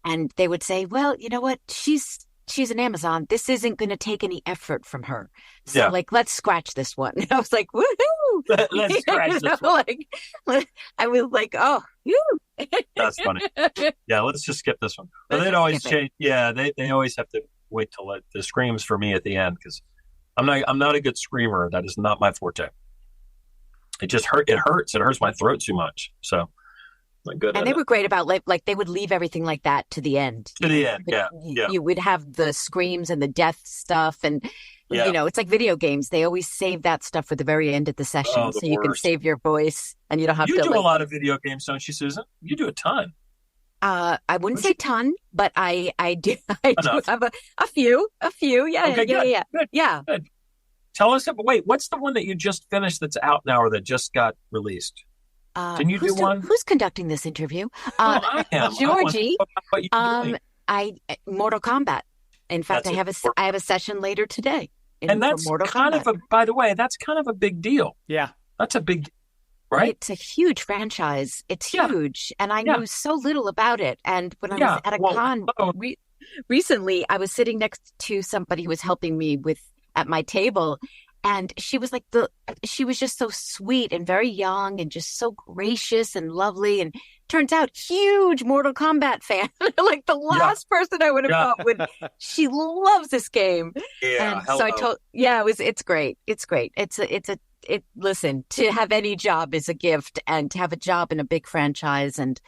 and they would say, "Well, you know what? She's an Amazon. This isn't going to take any effort from her. So let's scratch this one." And I was like, woohoo! Let's scratch this one. I was like, oh, whew. That's funny. Yeah, let's just skip this one. But they'd always change. Yeah, they always have to wait till the screams for me at the end, because I'm not a good screamer. That is not my forte. It just hurts. It hurts my throat too much. So. Good. And they were great about like they would leave everything like that to the end. To the end, yeah. You would have the screams and the death stuff, and it's like video games. They always save that stuff for the very end of the session, so you can save your voice and you don't have to. You do a lot of video games, don't you, Susan? You do a ton. I wouldn't say ton, but I do. I do have a few. Yeah. Okay, yeah. Good, yeah. Good. Tell us. Wait, what's the one that you just finished that's out now, or that just got released? Can you do one? Who's conducting this interview? I am. Georgie. Mortal Kombat. In fact, I have a session later today. And that's kind of by the way, that's kind of a big deal. Yeah. That's a big, right? It's a huge franchise. It's huge. And I knew so little about it. And when I was at a con recently, I was sitting next to somebody who was helping me at my table. And she was she was just so sweet and very young and just so gracious and lovely. And turns out, huge Mortal Kombat fan. Like the last person I would have thought would. She loves this game. Yeah. And so I told, it's great. It's great. Listen, to have any job is a gift, and to have a job in a big franchise and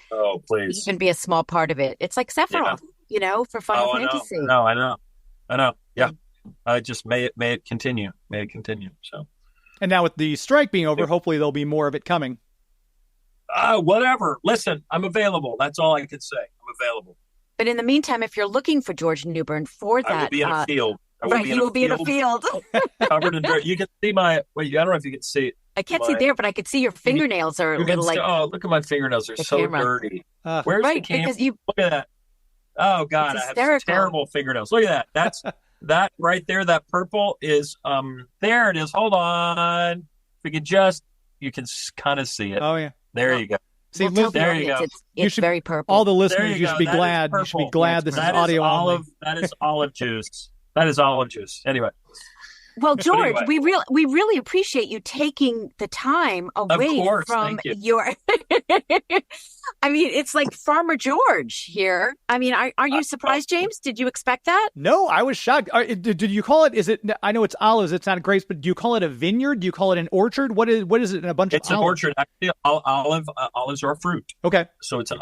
even be a small part of it. It's like Sephiroth, for Final Fantasy. No, I know. Yeah. Just may it continue. May it continue. So, and now with the strike being over, hopefully there'll be more of it coming. Whatever. Listen, I'm available. That's all I can say. I'm available. But in the meantime, if you're looking for George Newbern for that, I will be in a field. You will be in a field. Covered in dirt. You can see my. Wait, I don't know if you can see it. I can't see there, but I could see your fingernails are a little like. Oh, look at my fingernails! They're so dirty. Where's the camera? Because you look at that. Oh God, I have terrible fingernails. Look at that. That's. That right there, that purple is, there it is. Hold on. If we could you can kind of see it. Oh, yeah. There you go. See, there you go. It's very purple. All the listeners, you should be glad. You should be glad this is audio only. That is olive juice. That is olive juice. Anyway. Well, George, we really appreciate you taking the time away from your. I mean, it's like Farmer George here. I mean, are you surprised, James? Did you expect that? No, I was shocked. Did you call it? Is it? I know it's olives. It's not grapes, but do you call it a vineyard? Do you call it an orchard? What is it? In a bunch of. It's an orchard. Actually, olives are a fruit. Okay, so it's an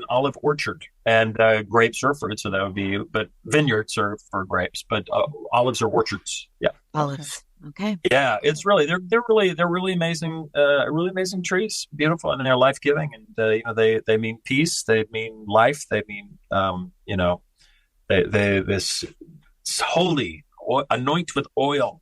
olive orchard, and grapes are fruit, so that would be. But vineyards are for grapes, but olives are orchards. Yeah, olives. Okay. Yeah, it's really they're really amazing, really amazing trees, beautiful, and they're life giving, and they mean peace, they mean life, they mean This holy anoint with oil.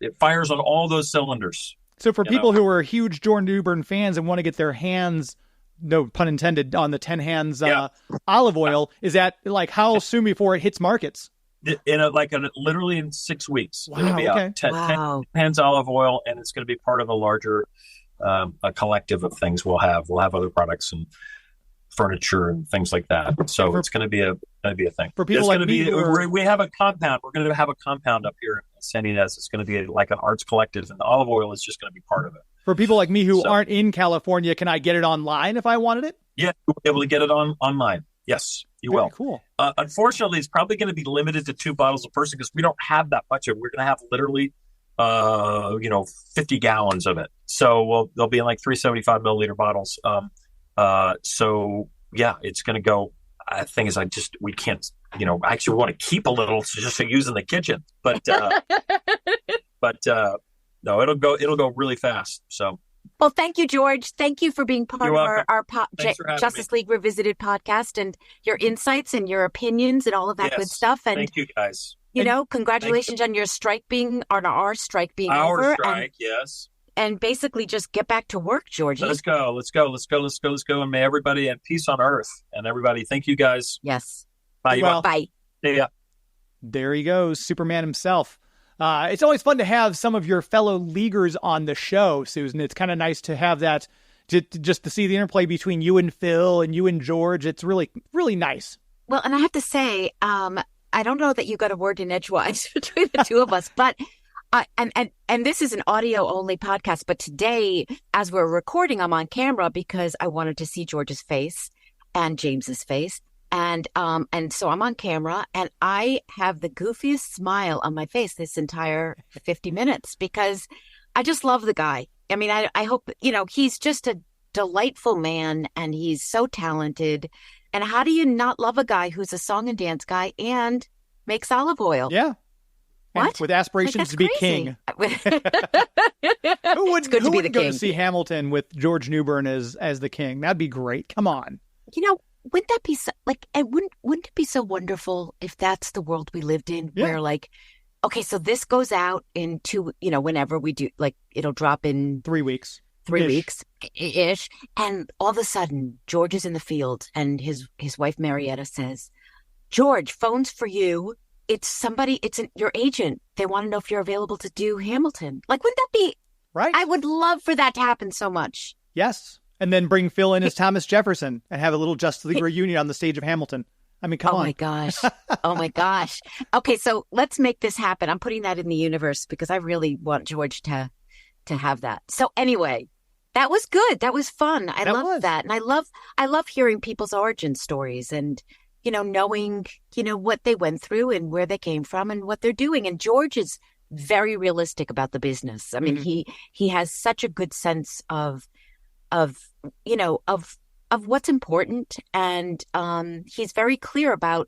It fires on all those cylinders. So for people who are huge George Newbern fans and want to get their hands, no pun intended, on the 10 hands olive oil, is that like how soon before it hits markets? Literally in 6 weeks. Wow, It'll be okay. out 10 hands olive oil, and it's going to be part of a larger a collective of things we'll have. We'll have other products and furniture and things like that. So it's going to be a thing. For people like me, we have a compound. We're going to have a compound up here in San Ynez. It's going to be like an arts collective, and the olive oil is just going to be part of it. For people like me who aren't in California, can I get it online if I wanted it? Yeah, you'll be able to get it online. Yes, you Very will. Cool. Unfortunately, it's probably going to be limited to 2 bottles a person because we don't have that much of it. We're going to have literally, 50 gallons of it. So they'll be in like 375 milliliter bottles. So yeah, it's going to go. The thing is, we can't. I actually want to keep a little just to use in the kitchen, but no, it'll go really fast. So. Well, thank you, George. Thank you for being part of our Justice League Revisited podcast and your insights and your opinions and all of that good stuff. And thank you, guys. Congratulations on your strike being over. Our strike, yes. And basically just get back to work, Georgie. Let's go. And may everybody have peace on earth. And everybody, thank you, guys. Yes. Bye. Bye. Yeah. There he goes, Superman himself. It's always fun to have some of your fellow leaguers on the show, Susan. It's kind of nice to have that, just to see the interplay between you and Phil and you and George. It's really, really nice. Well, and I have to say, I don't know that you got a word in edgewise between the two of us, but and this is an audio only podcast. But today, as we're recording, I'm on camera because I wanted to see George's face and James's face. And so I'm on camera and I have the goofiest smile on my face this entire 50 minutes because I just love the guy. I mean, I hope, he's just a delightful man and he's so talented. And how do you not love a guy who's a song and dance guy and makes olive oil? Yeah. What? And with aspirations to be king. Who would go to see Hamilton with George Newbern as the king? That'd be great. Come on. Wouldn't that be wouldn't it be so wonderful if that's the world we lived in, where okay, so this goes out in whenever we do, it'll drop in 3 weeks. 3 weeks ish, and all of a sudden George is in the field, and his wife Marietta says, "George, phone's for you. It's your agent. They want to know if you're available to do Hamilton." Wouldn't that be right? I would love for that to happen so much. Yes. And then bring Phil in as Thomas Jefferson and have a little Justice League reunion on the stage of Hamilton. I mean, come on. Oh, my gosh. Okay, so let's make this happen. I'm putting that in the universe because I really want George to have that. So anyway, that was good. That was fun. I love that. And I love hearing people's origin stories and, knowing, what they went through and where they came from and what they're doing. And George is very realistic about the business. I mean, he has such a good sense of what's important. And he's very clear about,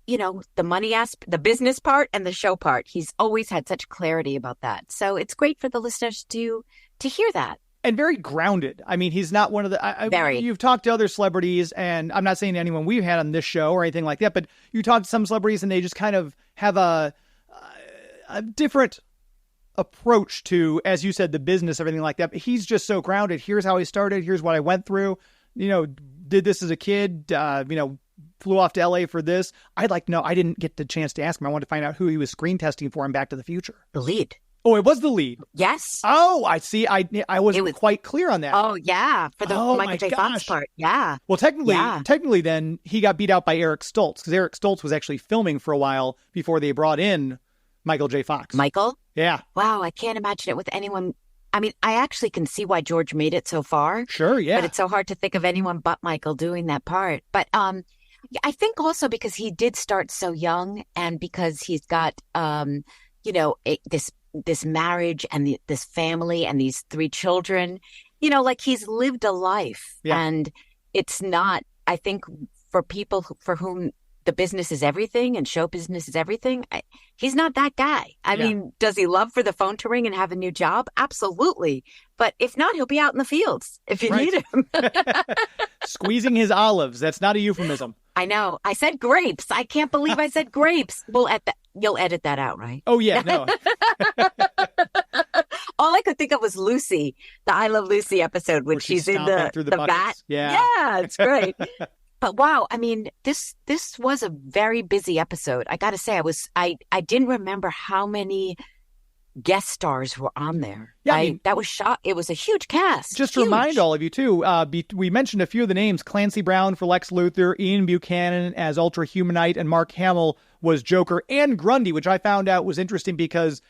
the money the business part and the show part. He's always had such clarity about that. So it's great for the listeners to hear that. And very grounded. I mean, he's not one of the... Very. You've talked to other celebrities, and I'm not saying anyone we've had on this show or anything like that, but you talk to some celebrities and they just kind of have a different approach to, as you said, the business, everything like that. But he's just so grounded. Here's how he started. Here's what I went through. Did this as a kid. Flew off to LA for this. I'd like to know. I didn't get the chance to ask him. I wanted to find out who he was screen testing for in Back to the Future. The lead. Oh, it was the lead. Yes. Oh, I see. I wasn't quite clear on that. Oh, yeah. For the Michael J. Fox part. Yeah. Well, technically, then he got beat out by Eric Stoltz because Eric Stoltz was actually filming for a while before they brought in Michael J. Fox. Michael? Yeah. Wow, I can't imagine it with anyone. I mean, I actually can see why George made it so far. Sure, yeah. But it's so hard to think of anyone but Michael doing that part. But I think also because he did start so young and because he's got, this marriage and this family and these 3 children, he's lived a life. Yeah. And it's not, I think, for people for whom the business is everything and show business is everything. He's not that guy. I mean, does he love for the phone to ring and have a new job? Absolutely. But if not, he'll be out in the fields if you need him. Squeezing his olives. That's not a euphemism. I know. I said grapes. I can't believe I said grapes. You'll edit that out, right? Oh, yeah, no. All I could think of was Lucy, the I Love Lucy episode when she's in the vat. Yeah, it's great. But wow, I mean, this was a very busy episode. I got to say, I didn't remember how many guest stars were on there. Yeah, that was it was a huge cast. Just to remind all of you too, we mentioned a few of the names: Clancy Brown for Lex Luthor, Ian Buchanan as Ultra Humanite, and Mark Hamill was Joker, and Grundy, which I found out was interesting because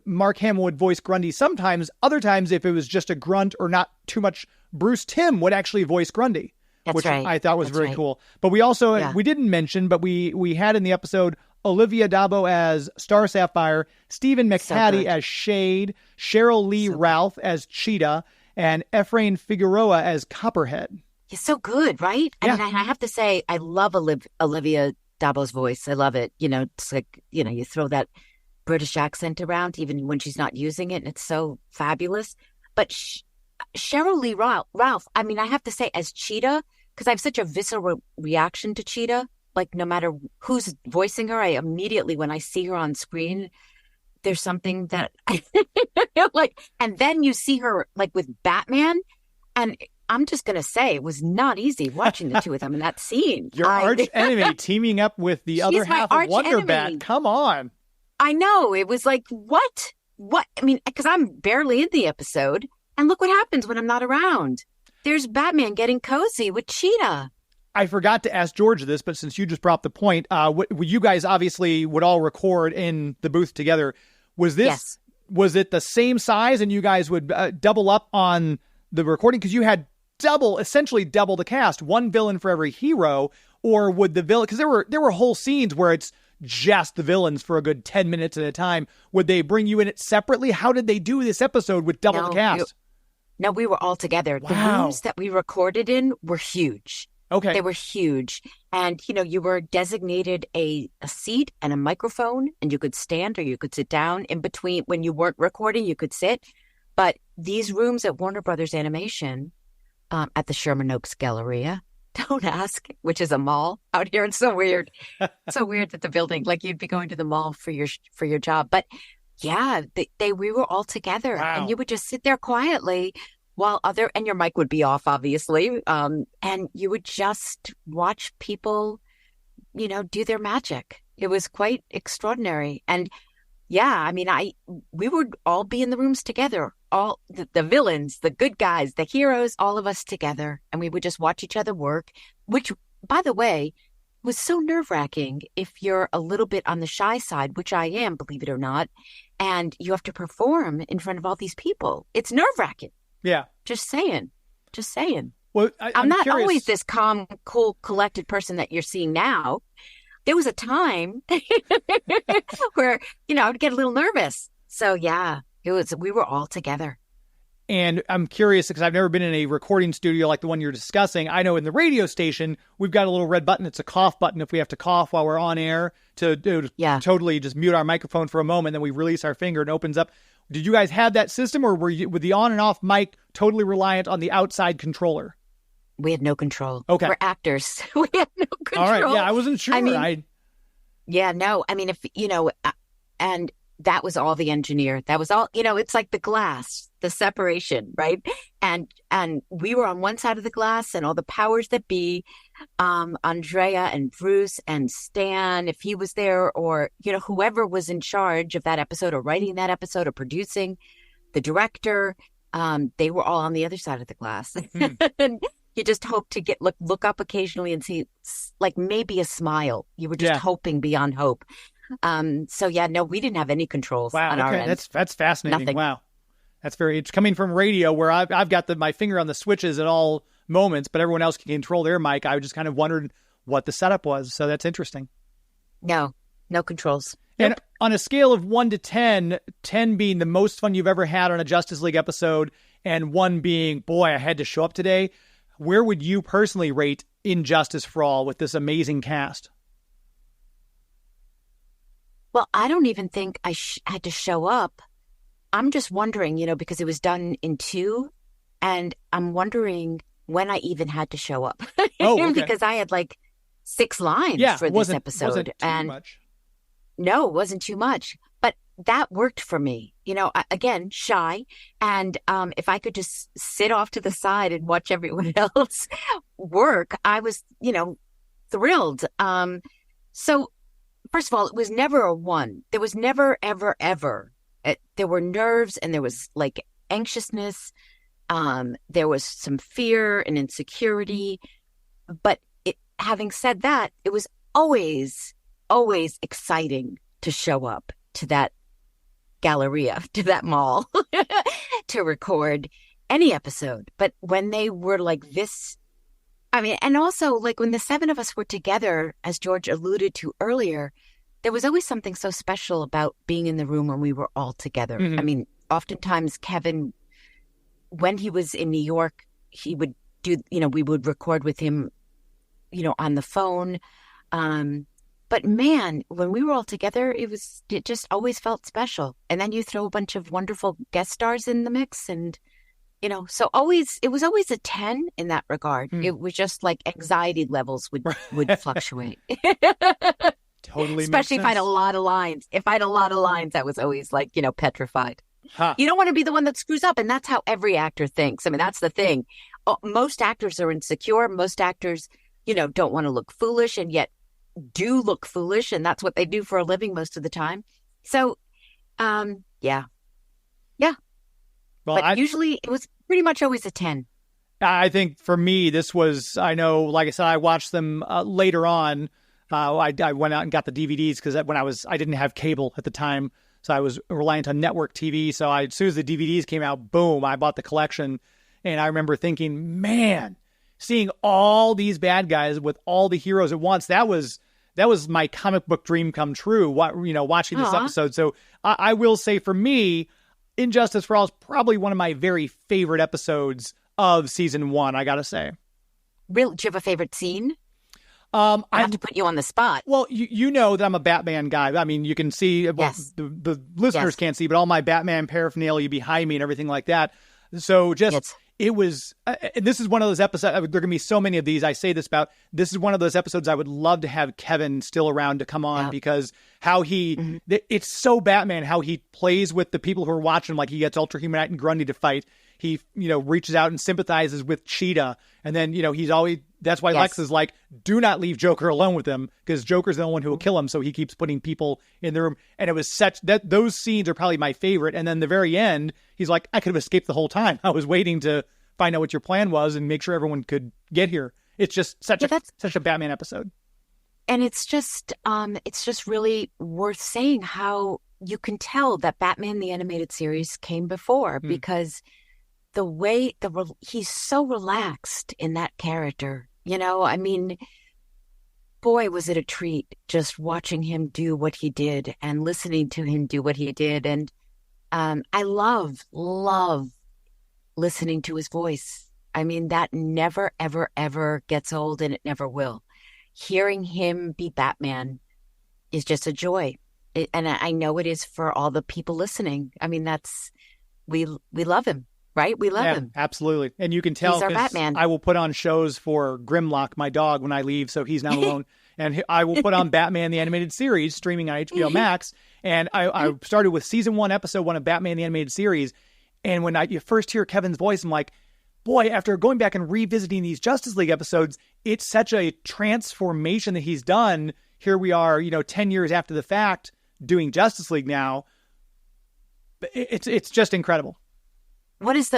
Mark Hamill would voice Grundy sometimes. Other times, if it was just a grunt or not too much, Bruce Timm would actually voice Grundy. Which I thought was very cool. But we also, we didn't mention, but we had in the episode Olivia Dabo as Star Sapphire, Stephen McHattie as Shade, Cheryl Lee Ralph as Cheetah, and Efrain Figueroa as Copperhead. He's so good, right? Yeah. I mean, I have to say, I love Olivia Dabo's voice. I love it. You know, it's like, you know, you throw that British accent around even when she's not using it, and it's so fabulous. But Cheryl Lee Ralph, I mean, I have to say, as Cheetah, because I have such a visceral reaction to Cheetah, like no matter who's voicing her, I immediately, when I see her on screen, there's something that I like. And then you see her like with Batman, and I'm just going to say it was not easy watching the two of them in that scene. Your arch enemy teaming up with the other half of Wonder Bat. Come on. I know. It was like, what? I mean, because I'm barely in the episode. And look what happens when I'm not around. There's Batman getting cozy with Cheetah. I forgot to ask George this, but since you just brought up the point, you guys obviously would all record in the booth together. Was it the same size and you guys would double up on the recording? Because you had essentially double the cast, one villain for every hero, or would the villain, because there were whole scenes where it's just the villains for a good 10 minutes at a time. Would they bring you in it separately? How did they do this episode with double the cast? No, we were all together. Wow. The rooms that we recorded in were huge. Okay. They were huge. And, you know, you were designated a seat and a microphone, and you could stand or you could sit down in between. When you weren't recording, you could sit. But these rooms at Warner Brothers Animation, at the Sherman Oaks Galleria, don't ask, which is a mall out here. It's so weird. It's so weird that the building, like you'd be going to the mall for your job. But yeah, we were all together. Wow. And you would just sit there quietly and your mic would be off, obviously. And you would just watch people, you know, do their magic. It was quite extraordinary. And yeah, I mean, we would all be in the rooms together, all the villains, the good guys, the heroes, all of us together. And we would just watch each other work, which, by the way, was so nerve-wracking if you're a little bit on the shy side, which I am, believe it or not, and you have to perform in front of all these people. It's nerve-wracking. Yeah. Just saying. Well, I'm not curious. always this calm, cool, collected person that you're seeing now. There was a time where, you know, I would get a little nervous. So yeah, we were all together. And I'm curious because I've never been in a recording studio like the one you're discussing. I know in the radio station, we've got a little red button. It's a cough button if we have to cough while we're on air to totally just mute our microphone for a moment. Then we release our finger and it opens up. Did you guys have that system, or with the on and off mic totally reliant on the outside controller? We had no control. Okay. We're actors. We had no control. All right. Yeah, I wasn't sure. I mean, yeah, no. I mean, if, you know, and that was all the engineer. That was all, you know, it's like the glass, the separation, right? And we were on one side of the glass, and all the powers that be, Andrea and Bruce and Stan, if he was there, or, you know, whoever was in charge of that episode or writing that episode or producing, the director, they were all on the other side of the glass. And you just hope to look up occasionally and see like maybe a smile. You were just hoping beyond hope. So yeah, no, we didn't have any controls on our end. That's fascinating. Nothing. Wow. It's coming from radio where I've got my finger on the switches at all moments, but everyone else can control their mic. I just kind of wondered what the setup was. So that's interesting. No controls. And on a scale of 1 to 10, 10 being the most fun you've ever had on a Justice League episode, and 1 being, boy, I had to show up today, where would you personally rate Injustice for All with this amazing cast? Well, I don't even think I had to show up. I'm just wondering, you know, because it was done in 2, and I'm wondering when I even had to show up. Oh, okay. Because I had like 6 lines for this episode. Wasn't too much. No, it wasn't too much. But that worked for me. Again, shy. And if I could just sit off to the side and watch everyone else work, I was, thrilled. So first of all, it was never a one. There was never, ever, ever. There were nerves and there was like anxiousness. There was some fear and insecurity. But having said that, it was always exciting to show up to that galleria, to that mall, to record any episode. But when they were like this, and also like when the 7 of us were together, as George alluded to earlier, there was always something so special about being in the room when we were all together. Mm-hmm. Oftentimes Kevin, when he was in New York, he would do, we would record with him, on the phone. But man, when we were all together, it just always felt special. And then you throw a bunch of wonderful guest stars in the mix and, so it was always a 10 in that regard. It was just like anxiety levels would fluctuate. Totally. Especially if I had a lot of lines. If I had a lot of lines, I was always like, petrified. Huh. You don't want to be the one that screws up. And that's how every actor thinks. That's the thing. Most actors are insecure. Most actors, don't want to look foolish and yet do look foolish. And that's what they do for a living most of the time. So, yeah. Well, but usually it was pretty much always a 10. I think for me, this was, I know, like I said, I watched them later on. I went out and got the DVDs because I didn't have cable at the time. So I was reliant on network TV. So as soon as the DVDs came out, boom, I bought the collection. And I remember thinking, man, seeing all these bad guys with all the heroes at once, that was my comic book dream come true, watching this episode. So I will say for me, Injustice for All is probably one of my very favorite episodes of season 1, I got to say. Really? Do you have a favorite scene? I have to put you on the spot. Well, you know that I'm a Batman guy. You can see, yes. the listeners can't see, but all my Batman paraphernalia behind me and everything like that. So it was, this is one of those episodes, there are going to be so many of these I say this about, this is one of those episodes I would love to have Kevin still around to come on because how it's so Batman, how he plays with the people who are watching, like he gets Ultra Humanite and Grundy to fight. He, reaches out and sympathizes with Cheetah. And then, he's always, that's why Lex is like, do not leave Joker alone with him because Joker's the only one who will kill him. So he keeps putting people in the room. And it was those scenes are probably my favorite. And then the very end, he's like, I could have escaped the whole time. I was waiting to find out what your plan was and make sure everyone could get here. It's just such a Batman episode. And it's just really worth saying how you can tell that Batman the Animated Series came before because the way he's so relaxed in that character, boy, was it a treat just watching him do what he did and listening to him do what he did. And I love listening to his voice. That never, ever, ever gets old and it never will. Hearing him be Batman is just a joy. And I know it is for all the people listening. We love him. Right? We love him. Absolutely. And you can tell he's our Batman. I will put on shows for Grimlock, my dog, when I leave, so he's not alone. And I will put on Batman the Animated Series, streaming on HBO Max. And I started with season 1, episode 1 of Batman the Animated Series. And when you first hear Kevin's voice, I'm like, boy, after going back and revisiting these Justice League episodes, it's such a transformation that he's done. Here we are, 10 years after the fact, doing Justice League now. It's just incredible.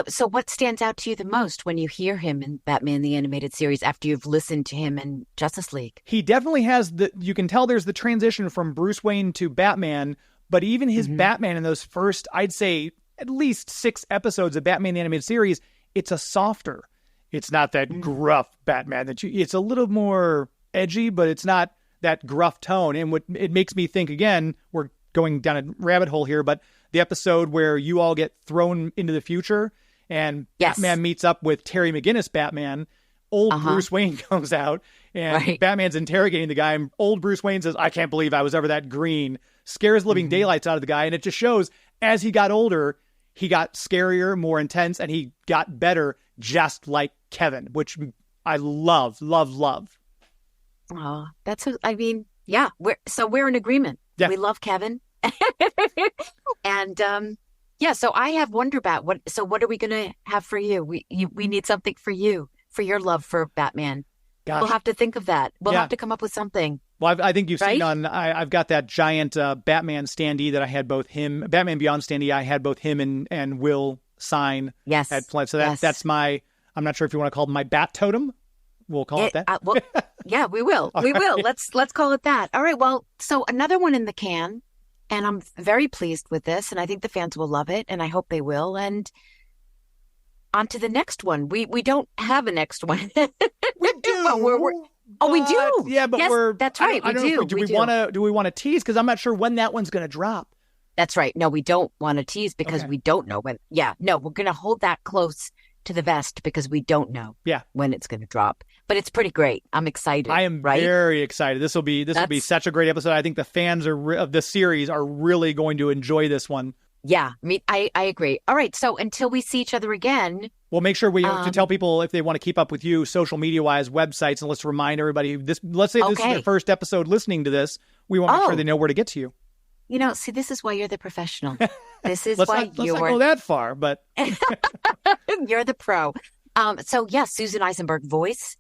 So what stands out to you the most when you hear him in Batman the Animated Series after you've listened to him in Justice League? He definitely has you can tell there's the transition from Bruce Wayne to Batman, but even his Batman in those first, I'd say at least 6 episodes of Batman the Animated Series, it's a softer. It's not that gruff Batman it's a little more edgy, but it's not that gruff tone. And it makes me think, again, we're going down a rabbit hole here, but the episode where you all get thrown into the future and Batman meets up with Terry McGinnis Batman, old Bruce Wayne comes out and Batman's interrogating the guy and old Bruce Wayne says, I can't believe I was ever that green, scares living daylights out of the guy. And it just shows as he got older, he got scarier, more intense, and he got better just like Kevin, which I love. Oh, yeah, we're in agreement. Yeah. We love Kevin. And so I have Wonderbat. What are we going to have for you? We need something for you, for your love for Batman. Gosh. We'll have to think of that. We'll have to come up with something. Well, I think you've seen I've got that giant Batman standee that I had both him, Batman Beyond standee. I had both him and Will sign. Yes. So that's my, I'm not sure if you want to call it my bat totem. We'll call it that. Yeah, we will. Will. Let's call it that. All right. Well, so another one in the can, and I'm very pleased with this, and I think the fans will love it, and I hope they will. And on to the next one. We don't have a next one. We do. We do. Yeah, but that's right. Do we want to tease? Because I'm not sure when that one's going to drop. That's right. No, we don't want to tease because we don't know when. Yeah, no, we're going to hold that close to the vest because we don't know when it's going to drop. But it's pretty great. I'm excited. I am very excited. This will be such a great episode. I think the fans of the series are really going to enjoy this one. Yeah, I mean, I agree. All right, so until we see each other again. Well, make sure to tell people if they want to keep up with you social media-wise, websites, and let's remind everybody, let's say this is their first episode listening to this, we want to make sure they know where to get to you. See, this is why you're the professional. This is let's not go that far, but you're the pro. Susan Eisenberg Voice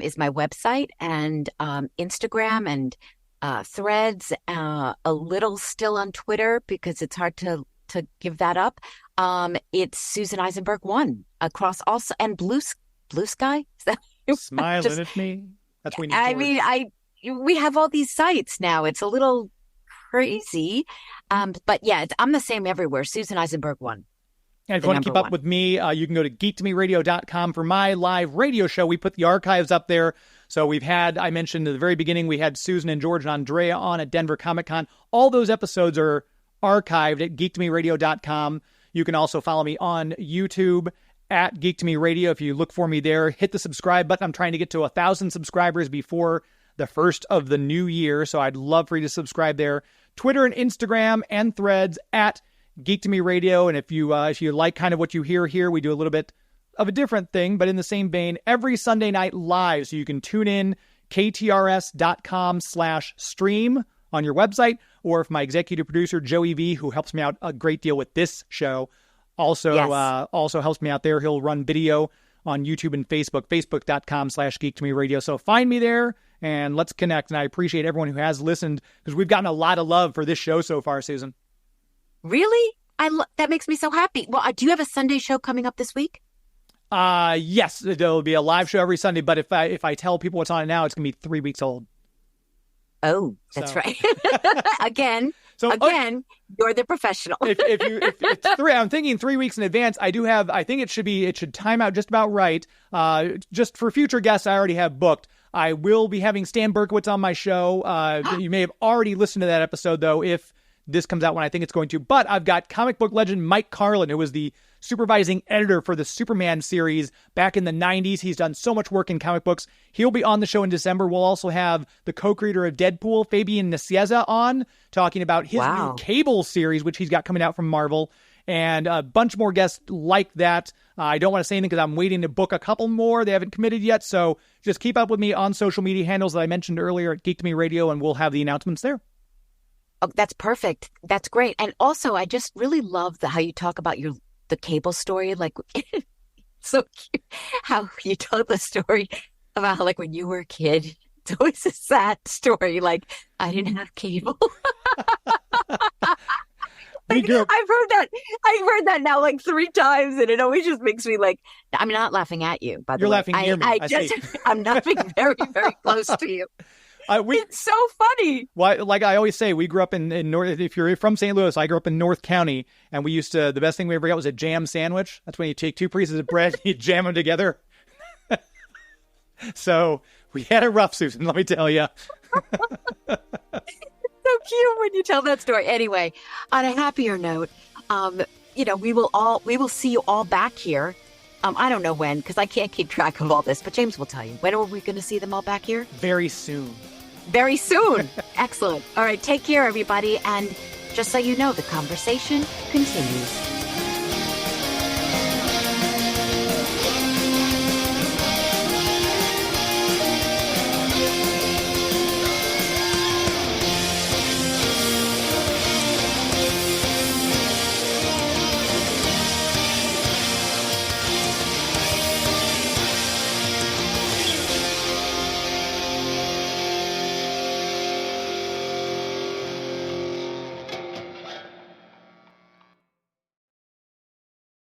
is my website, and Instagram and Threads, a little still on Twitter because it's hard to give that up. It's Susan Eisenberg 1 across also, and Blue Sky. Smiling at me. That's when we have all these sites now. It's a little crazy. But yeah, I'm the same everywhere. Susan Eisenberg 1. And if you want to keep up with me, you can go to geektomeradio.com for my live radio show. We put the archives up there. So I mentioned at the very beginning, we had Susan and George and Andrea on at Denver Comic Con. All those episodes are archived at geektomeradio.com. You can also follow me on YouTube at Geek to Me Radio. If you look for me there, hit the subscribe button. I'm trying to get to 1,000 subscribers before the first of the new year. So I'd love for you to subscribe there. Twitter and Instagram and Threads at Geek to Me Radio. And if you like kind of what you hear here, we do a little bit of a different thing, but in the same vein, every Sunday night live. So you can tune in ktrs.com/stream on your website, or if my executive producer, Joey V, who helps me out a great deal with this show, also helps me out there. He'll run video on YouTube and Facebook, facebook.com/Geek to Me Radio. So find me there and let's connect. And I appreciate everyone who has listened because we've gotten a lot of love for this show so far, Susan. Really? That makes me so happy. Well, do you have a Sunday show coming up this week? Yes, there'll be a live show every Sunday, but if I tell people what's on it now, it's going to be 3 weeks old. Oh, that's right. Again, you're the professional. if it's I'm thinking 3 weeks in advance. I think it should time out just about right. Just for future guests, I already have booked. I will be having Stan Berkowitz on my show. You may have already listened to that episode, though, if this comes out when I think it's going to. But I've got comic book legend Mike Carlin, who was the supervising editor for the Superman series back in the 90s. He's done so much work in comic books. He'll be on the show in December. We'll also have the co-creator of Deadpool, Fabian Nicieza, on, talking about his new Cable series, which he's got coming out from Marvel, and a bunch more guests like that. I don't want to say anything because I'm waiting to book a couple more. They haven't committed yet, so just keep up with me on social media handles that I mentioned earlier at Geek to Me Radio, and we'll have the announcements there. Oh, that's perfect. That's great. And also, I just really love how you talk about the Cable story. Like, so cute how you told the story about how, like, when you were a kid, it's always a sad story. Like, I didn't have cable. I've heard that now like 3 times, and it always just makes me like, I'm not laughing at you, by the way. You're laughing near me. I'm laughing very, very close to you. It's so funny. Well, like I always say, we grew up in North. If you're from St. Louis, I grew up in North County, and the best thing we ever got was a jam sandwich. That's when you take 2 pieces of bread and you jam them together. So we had it rough, Susan, let me tell you. So cute when you tell that story. Anyway, on a happier note, we will see you all back here. I don't know when, because I can't keep track of all this, but James will tell you. When are we going to see them all back here? Very soon. Very soon. Excellent. All right, take care, everybody. And just so you know, the conversation continues.